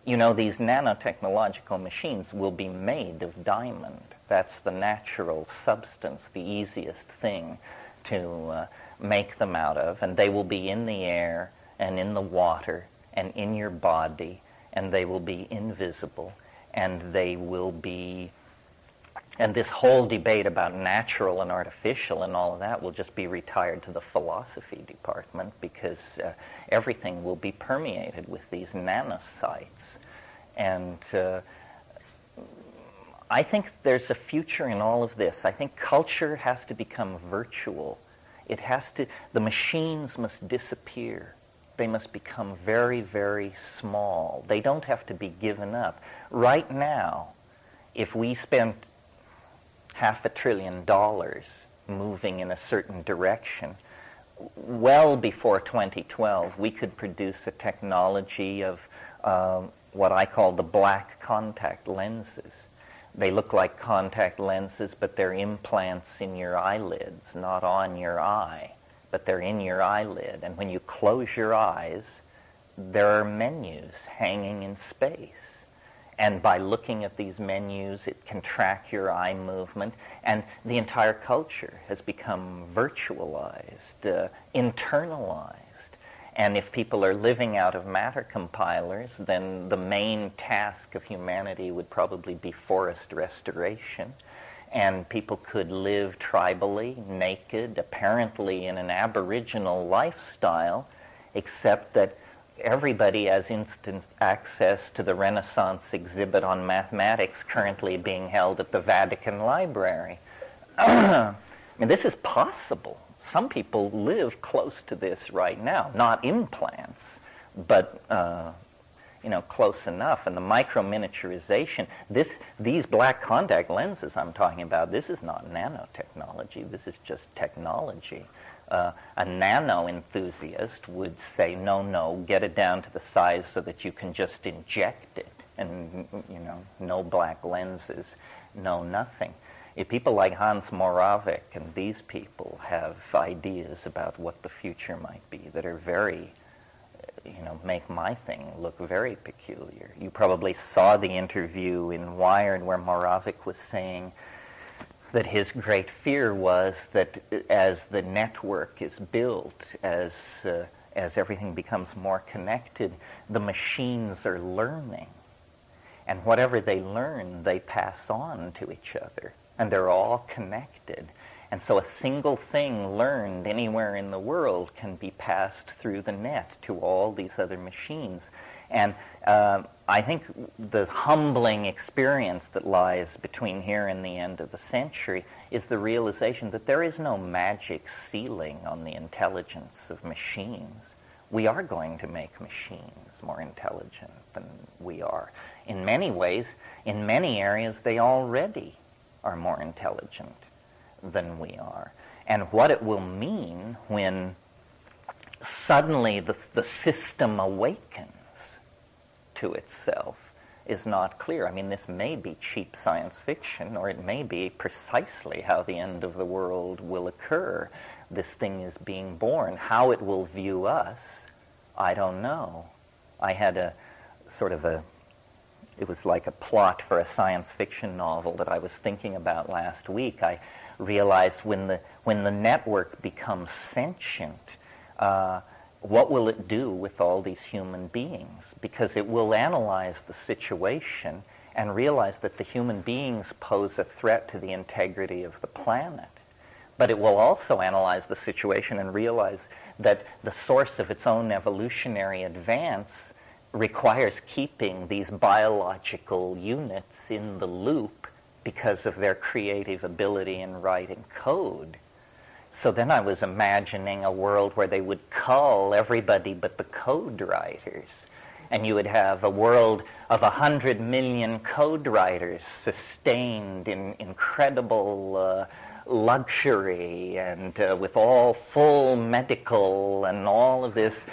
You know, these nanotechnological machines will be made of diamond. That's the natural substance, the easiest thing to make them out of. And they will be in the air and in the water and in your body, and they will be invisible, and they will be... And this whole debate about natural and artificial and all of that will just be retired to the philosophy department, because everything will be permeated with these nanocytes. And I think there's a future in all of this. I think culture has to become virtual. It has to... The machines must disappear. They must become very, very small. They don't have to be given up. Right now, if we spent $500 billion moving in a certain direction, well before 2012, we could produce a technology of what I call the black contact lenses. They look like contact lenses, but they're implants in your eyelids, not on your eye, but they're in your eyelid. And when you close your eyes, there are menus hanging in space. And by looking at these menus, it can track your eye movement. And the entire culture has become virtualized, internalized. And if people are living out of matter compilers, then the main task of humanity would probably be forest restoration. And people could live tribally, naked, apparently in an aboriginal lifestyle, except that everybody has instant access to the Renaissance exhibit on mathematics currently being held at the Vatican Library. I mean, this is possible. Some people live close to this right now, not implants, but close enough. And the micro-miniaturization, these black contact lenses I'm talking about, this is not nanotechnology. This is just technology. A nano enthusiast would say, no, get it down to the size so that you can just inject it, and no black lenses, no nothing. If people like Hans Moravec and these people have ideas about what the future might be that are very, make my thing look very peculiar. You probably saw the interview in Wired where Moravec was saying that his great fear was that as the network is built, as everything becomes more connected, the machines are learning. And whatever they learn, they pass on to each other. And they're all connected. And so a single thing learned anywhere in the world can be passed through the net to all these other machines. And I think the humbling experience that lies between here and the end of the century is the realization that there is no magic ceiling on the intelligence of machines. We are going to make machines more intelligent than we are. In many ways, in many areas, they already are more intelligent than we are. And what it will mean when suddenly the system awakens to itself is not clear. I mean, this may be cheap science fiction, or it may be precisely how the end of the world will occur. This thing is being born. How it will view us, I don't know. I had it was like a plot for a science fiction novel that I was thinking about last week. I realized when the network becomes sentient, what will it do with all these human beings? Because it will analyze the situation and realize that the human beings pose a threat to the integrity of the planet. But it will also analyze the situation and realize that the source of its own evolutionary advance requires keeping these biological units in the loop because of their creative ability in writing code. So then I was imagining a world where they would cull everybody but the code writers. And you would have a world of 100 million code writers sustained in incredible luxury and with all full medical and all of this,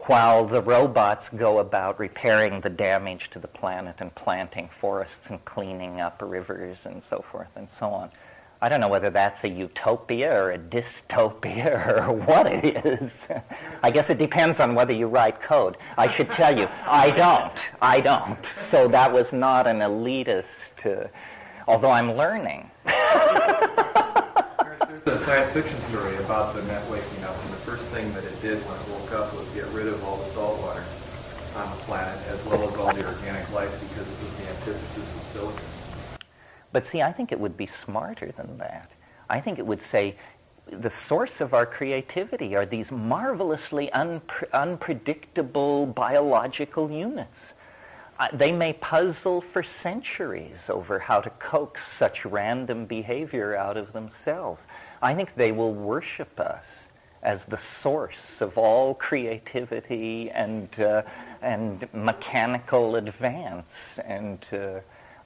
while the robots go about repairing the damage to the planet and planting forests and cleaning up rivers and so forth and so on. I don't know whether that's a utopia or a dystopia or what it is. I guess it depends on whether you write code. I should tell you, I don't. So that was not an elitist, although I'm learning. There's a science fiction story about the net waking up, and the first thing that it did when it woke up was get rid of all the salt water on the planet, as well as all the organic life, because it was the antithesis of silicon. But see, I think it would be smarter than that. I think it would say the source of our creativity are these marvelously unpredictable biological units. They may puzzle for centuries over how to coax such random behavior out of themselves. I think they will worship us as the source of all creativity and mechanical advance, and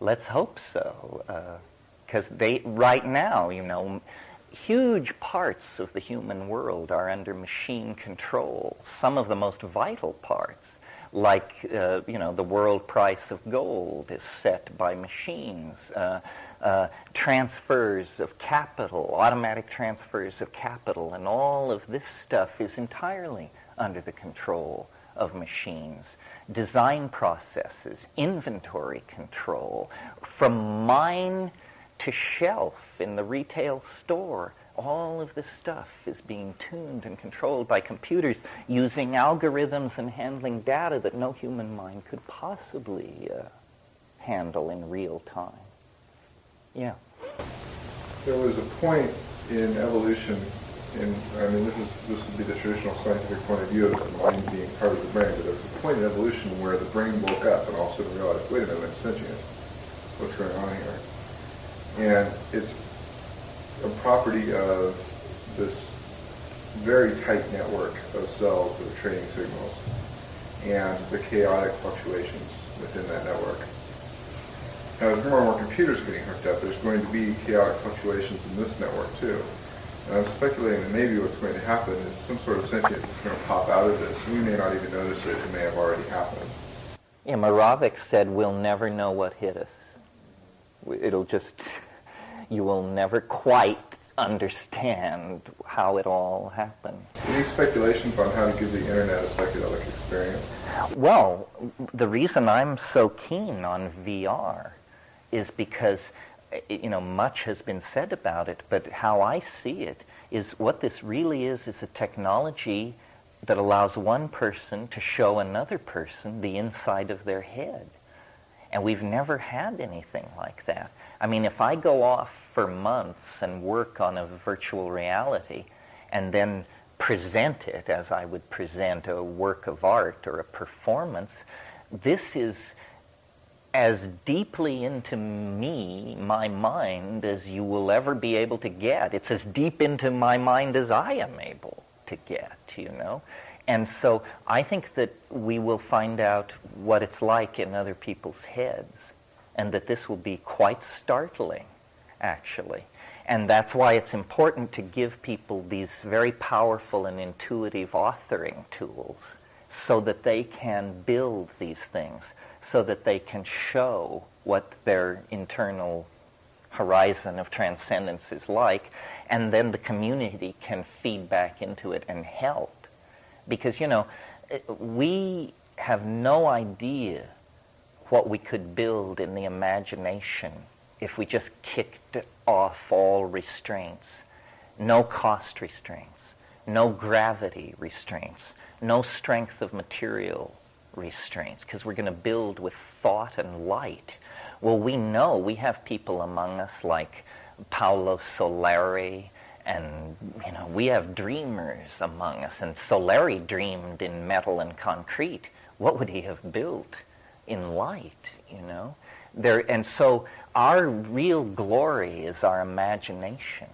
let's hope so, because right now, huge parts of the human world are under machine control. Some of the most vital parts, like the world price of gold, is set by machines. Transfers of capital, automatic transfers of capital, and all of this stuff is entirely under the control of machines. Design processes, inventory control, from mine to shelf in the retail store, all of this stuff is being tuned and controlled by computers using algorithms and handling data that no human mind could possibly handle in real time. Yeah. There was a point in evolution, this would be the traditional scientific point of view of the mind being part of the brain, but there was a point in evolution where the brain woke up and all of a sudden realized, wait a minute, I'm sentient. What's going on here? And it's a property of this very tight network of cells that are trading signals and the chaotic fluctuations within that network. Now, as more and more computers are getting hooked up, there's going to be chaotic fluctuations in this network too. And I'm speculating that maybe what's going to happen is some sort of sentience is going to pop out of this. We may not even notice it. It may have already happened. Yeah, Moravec said we'll never know what hit us. You will never quite understand how it all happened. Any speculations on how to give the internet a psychedelic experience? Well, the reason I'm so keen on VR is because, much has been said about it, but how I see it is what this really is a technology that allows one person to show another person the inside of their head. And we've never had anything like that. I mean, if I go off for months and work on a virtual reality and then present it as I would present a work of art or a performance, this is as deeply into my mind, as you will ever be able to get. It's as deep into my mind as I am able to get, And so I think that we will find out what it's like in other people's heads, and that this will be quite startling, actually. And that's why it's important to give people these very powerful and intuitive authoring tools so that they can build these things, so that they can show what their internal horizon of transcendence is like, and then the community can feed back into it and help. Because, we have no idea what we could build in the imagination if we just kicked off all restraints. No cost restraints, no gravity restraints, no strength of material restraints, because we're going to build with thought and light. Well, we know we have people among us like Paolo Soleri, and we have dreamers among us, and Soleri dreamed in metal and concrete. What would he have built in light, And so our real glory is our imagination,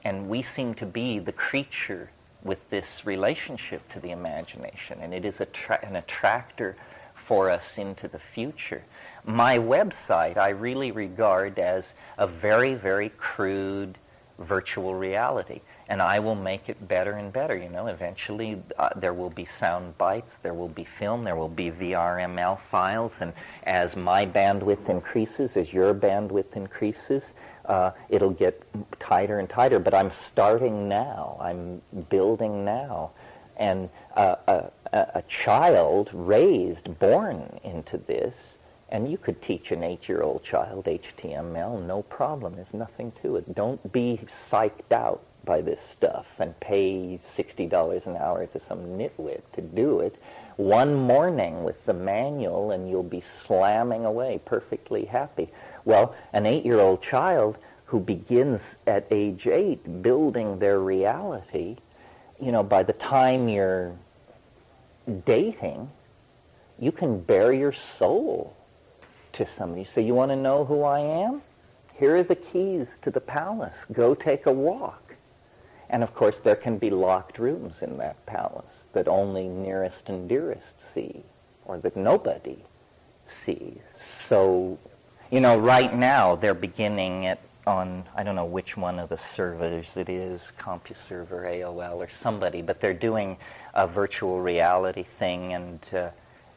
and we seem to be the creature with this relationship to the imagination, and it is an attractor for us into the future. My website I really regard as a very, very crude virtual reality. And I will make it better and better. Eventually there will be sound bites, there will be film, there will be VRML files, and as my bandwidth increases, as your bandwidth increases, it'll get tighter and tighter. But I'm starting now. I'm building now. And a child raised, born into this, and you could teach an 8-year-old child HTML, no problem. There's nothing to it. Don't be psyched out by this stuff and pay $60 an hour to some nitwit to do it. One morning with the manual and you'll be slamming away perfectly happy. Well, an 8-year-old child who begins at age 8 building their reality, by the time you're dating, you can bare your soul to somebody. So you want to know who I am? Here are the keys to the palace. Go take a walk. And of course there can be locked rooms in that palace that only nearest and dearest see, or that nobody sees. So, right now they're beginning on, I don't know which one of the servers it is, CompuServer, AOL, or somebody, but they're doing a virtual reality thing, and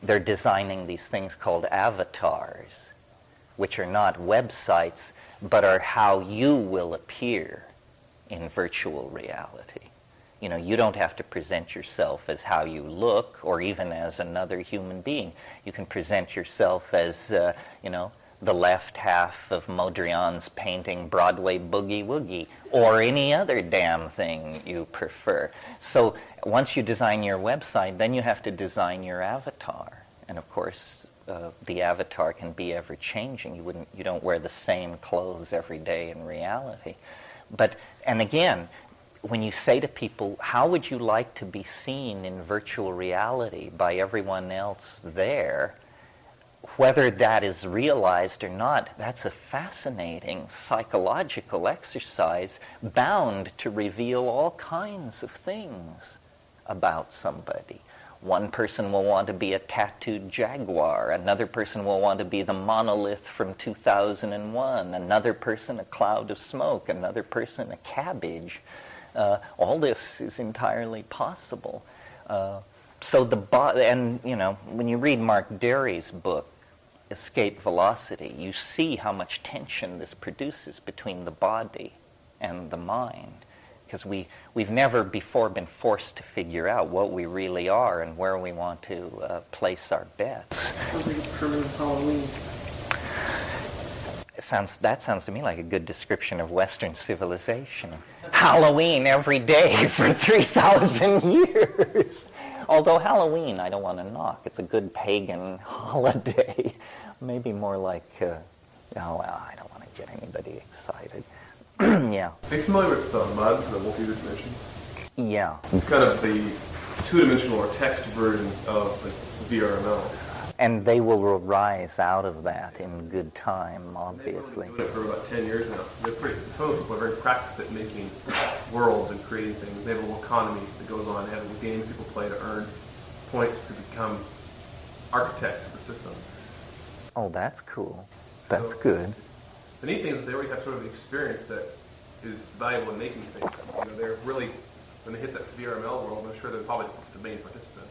they're designing these things called avatars, which are not websites, but are how you will appear in virtual reality. You don't have to present yourself as how you look, or even as another human being. You can present yourself as, the left half of Mondrian's painting Broadway Boogie Woogie, or any other damn thing you prefer. So once you design your website, then you have to design your avatar. And of course, the avatar can be ever-changing. You don't wear the same clothes every day in reality. And again, when you say to people, how would you like to be seen in virtual reality by everyone else there, whether that is realized or not, that's a fascinating psychological exercise bound to reveal all kinds of things about somebody. One person will want to be a tattooed jaguar. Another person will want to be the monolith from 2001. Another person, a cloud of smoke. Another person, a cabbage. All this is entirely possible. When you read Mark Derry's book, Escape Velocity, you see how much tension this produces between the body and the mind. Because we've never before been forced to figure out what we really are and where we want to place our bets. Sounds like a permanent Halloween. That sounds to me like a good description of Western civilization. Halloween every day for 3,000 years. Although Halloween, I don't want to knock. It's a good pagan holiday. Maybe more like, I don't want to get anybody excited. Yeah. Are you familiar with MUD, the multi-user dimension? Yeah. It's kind of the two-dimensional or text version of VRML. And they will rise out of that in good time, obviously. They've been doing it for about 10 years now. Some of the people are very practiced at making worlds and creating things. They have a little economy that goes on. They have games people play to earn points to become architects of the system. Oh, that's cool. That's good. The neat thing is that they already have sort of the experience that is valuable in making things. They're really, when they hit that VRML world, I'm sure they're probably the main participants.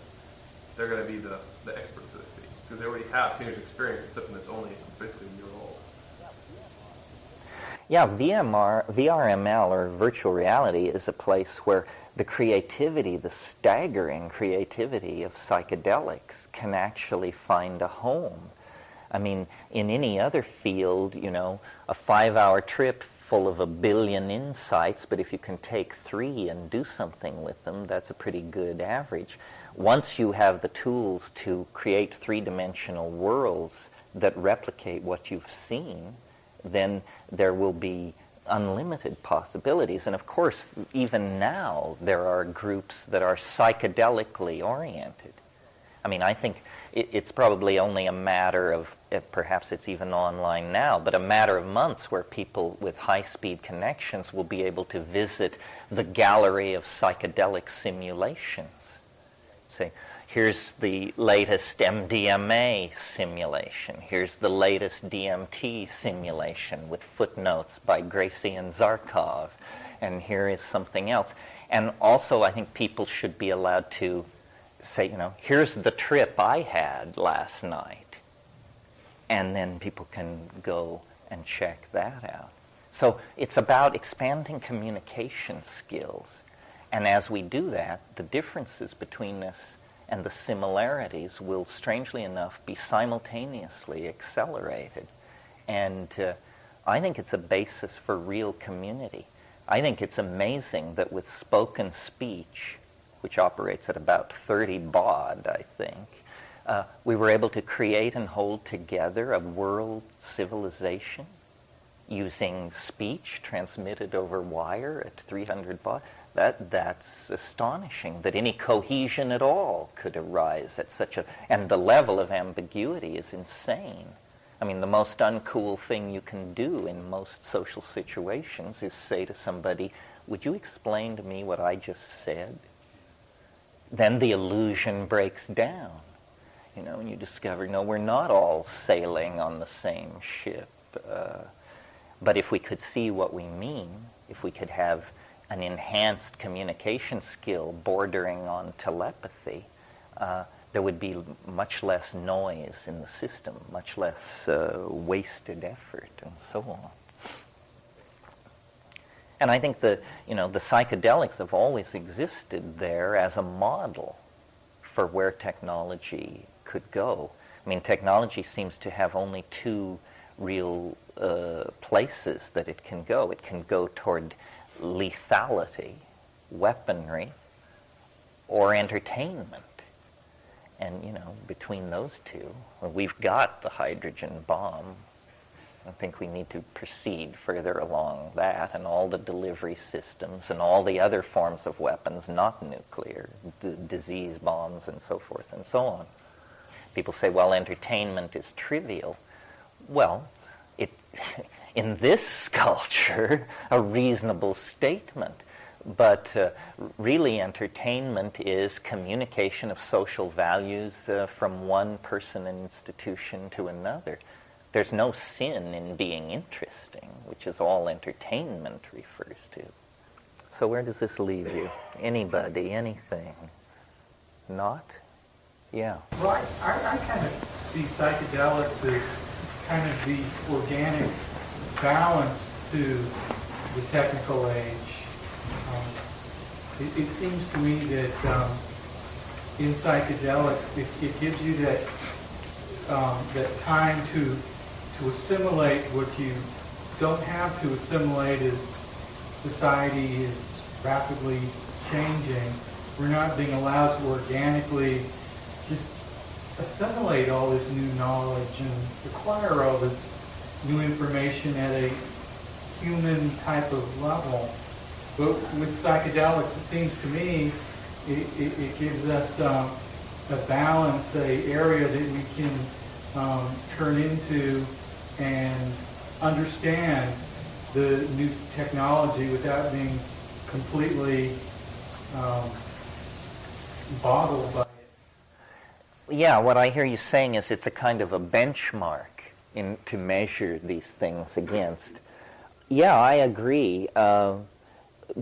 They're going to be the experts, so to speak, because they already have 10 years experience in something that's only basically a year old. Yeah, VRML, or virtual reality, is a place where the creativity, the staggering creativity of psychedelics can actually find a home. I mean, in any other field, a 5-hour trip full of 1 billion insights, but if you can take 3 and do something with them, that's a pretty good average. Once you have the tools to create 3-dimensional worlds that replicate what you've seen, then there will be unlimited possibilities. And of course, even now, there are groups that are psychedelically oriented. I mean, I think it's probably only a matter of, perhaps it's even online now, but a matter of months where people with high-speed connections will be able to visit the gallery of psychedelic simulations. Say, here's the latest MDMA simulation. Here's the latest DMT simulation with footnotes by Gracie and Zarkov. and here is something else. And also, I think people should be allowed to say, here's the trip I had last night. And then people can go and check that out. So it's about expanding communication skills. And as we do that, the differences between us and the similarities will, strangely enough, be simultaneously accelerated. And I think it's a basis for real community. I think it's amazing that with spoken speech, which operates at about 30 baud, I think, we were able to create and hold together a world civilization using speech transmitted over wire at 300 baud. That's astonishing that any cohesion at all could arise at such a... And the level of ambiguity is insane. I mean, the most uncool thing you can do in most social situations is say to somebody, would you explain to me what I just said? Then the illusion breaks down. And you discover, no, we're not all sailing on the same ship. But if we could see what we mean, if we could have an enhanced communication skill bordering on telepathy, there would be much less noise in the system, much less wasted effort, and so on. And I think the psychedelics have always existed there as a model for where technology could go. I mean, technology seems to have only two real places that it can go. It can go toward lethality, weaponry, or entertainment. And, between those two, we've got the hydrogen bomb. I think we need to proceed further along that, and all the delivery systems and all the other forms of weapons, not nuclear, disease bombs and so forth and so on. People say, well, entertainment is trivial. Well, in this culture, a reasonable statement. But really, entertainment is communication of social values from one person and institution to another. There's no sin in being interesting, which is all entertainment refers to. So where does this leave you? Anybody, anything? Not? Yeah. Well, I kind of see psychedelics as kind of the organic balance to the technical age. It seems to me that in psychedelics, it gives you that time to assimilate what you don't have to assimilate as society is rapidly changing. We're not being allowed to organically just assimilate all this new knowledge and acquire all this new information at a human type of level. But with psychedelics, it seems to me, it gives us a balance, an area that we can turn into and understand the new technology without being completely boggled by it. Yeah, what I hear you saying is it's a kind of a benchmark to measure these things against. Yeah, I agree.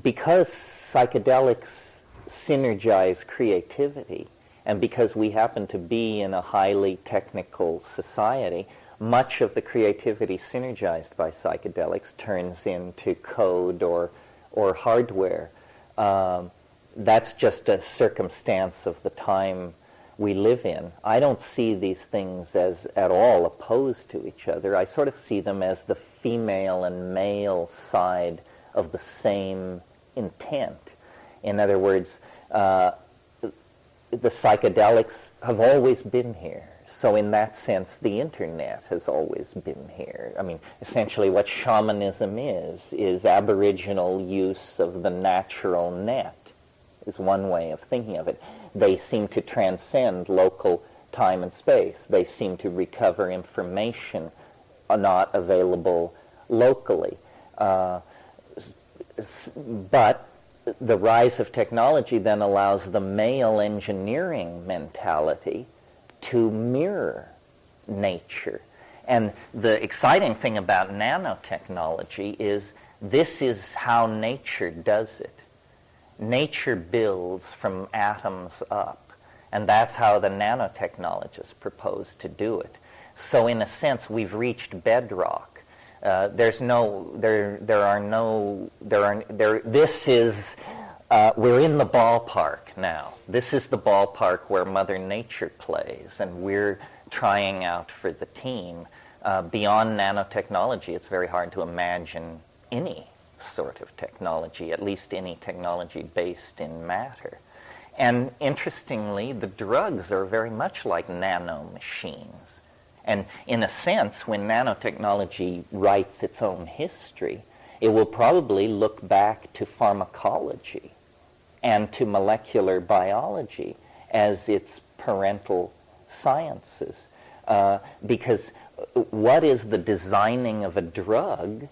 Because psychedelics synergize creativity, and because we happen to be in a highly technical society, much of the creativity synergized by psychedelics turns into code or hardware. That's just a circumstance of the time we live in. I don't see these things as at all opposed to each other. I sort of see them as the female and male side of the same intent. In other words, the psychedelics have always been here. So in that sense, the internet has always been here. I mean, essentially what shamanism is aboriginal use of the natural net, is one way of thinking of it. They seem to transcend local time and space. They seem to recover information not available locally. But the rise of technology then allows the male engineering mentality to mirror nature. And the exciting thing about nanotechnology is This is how nature does it. Nature builds from atoms up, and that's how the nanotechnologists propose to do it. So in a sense, we've reached bedrock. We're in the ballpark now. This is the ballpark where Mother Nature plays, and we're trying out for the team. Beyond nanotechnology, it's very hard to imagine any sort of technology, at least any technology based in matter. And interestingly, the drugs are very much like nanomachines. And in a sense, when nanotechnology writes its own history, it will probably look back to pharmacology and to molecular biology as its parental sciences. Because what is the designing of a drug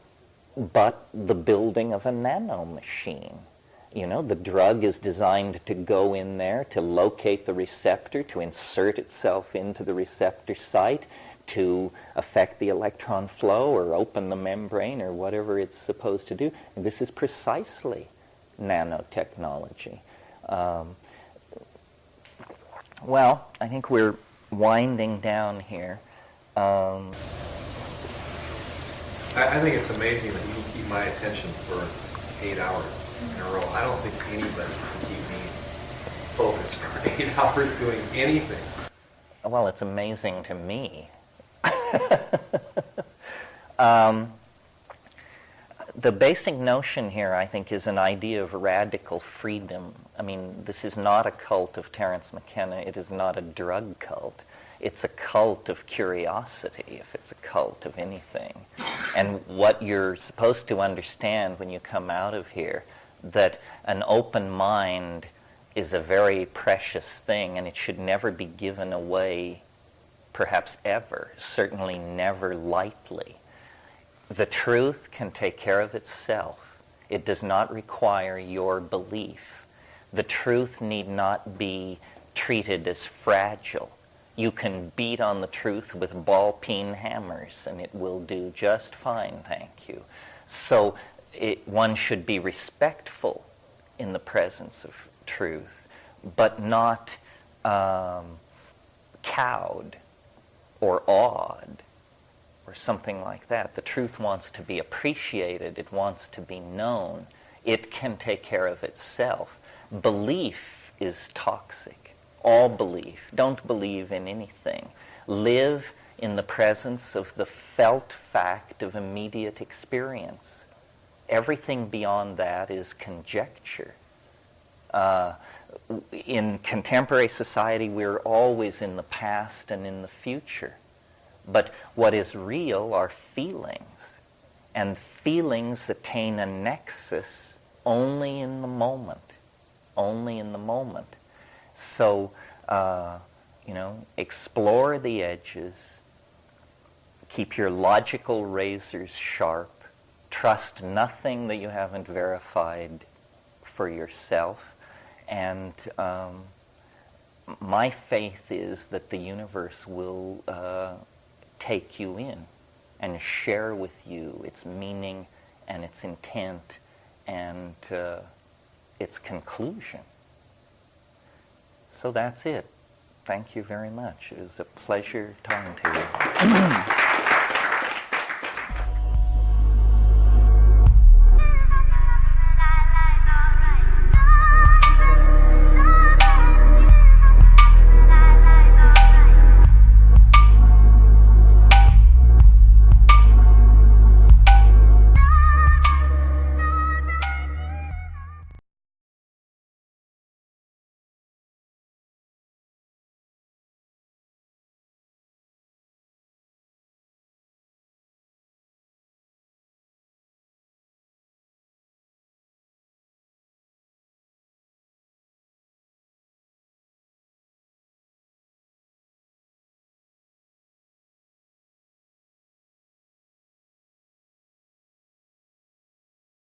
but the building of a nanomachine? You know, the drug is designed to go in there, to locate the receptor, to insert itself into the receptor site, to affect the electron flow or open the membrane or whatever it's supposed to do. And this is precisely nanotechnology. Well, I think we're winding down here. I think it's amazing that you can keep my attention for 8 hours in a row. I don't think anybody can keep me focused for 8 hours doing anything. Well, it's amazing to me. The basic notion here, I think, is an idea of radical freedom. I mean, this is not a cult of Terence McKenna. It is not a drug cult. It's a cult of curiosity, if it's a cult of anything. And what you're supposed to understand when you come out of here, that an open mind is a very precious thing, and it should never be given away, perhaps ever, certainly never lightly. The truth can take care of itself. It does not require your belief. The truth need not be treated as fragile. You can beat on the truth with ball-peen hammers, and it will do just fine, thank you. So one should be respectful in the presence of truth, but not cowed or awed or something like that. The truth wants to be appreciated. It wants to be known. It can take care of itself. Belief is toxic. All belief. Don't believe in anything. Live in the presence of the felt fact of immediate experience. Everything beyond that is conjecture. In contemporary society, we're always in the past and in the future. But what is real are feelings. And feelings attain a nexus only in the moment. Only in the moment. So, explore the edges. Keep your logical razors sharp. Trust nothing that you haven't verified for yourself. And my faith is that the universe will take you in and share with you its meaning and its intent and its conclusion. So that's it. Thank you very much. It was a pleasure talking to you.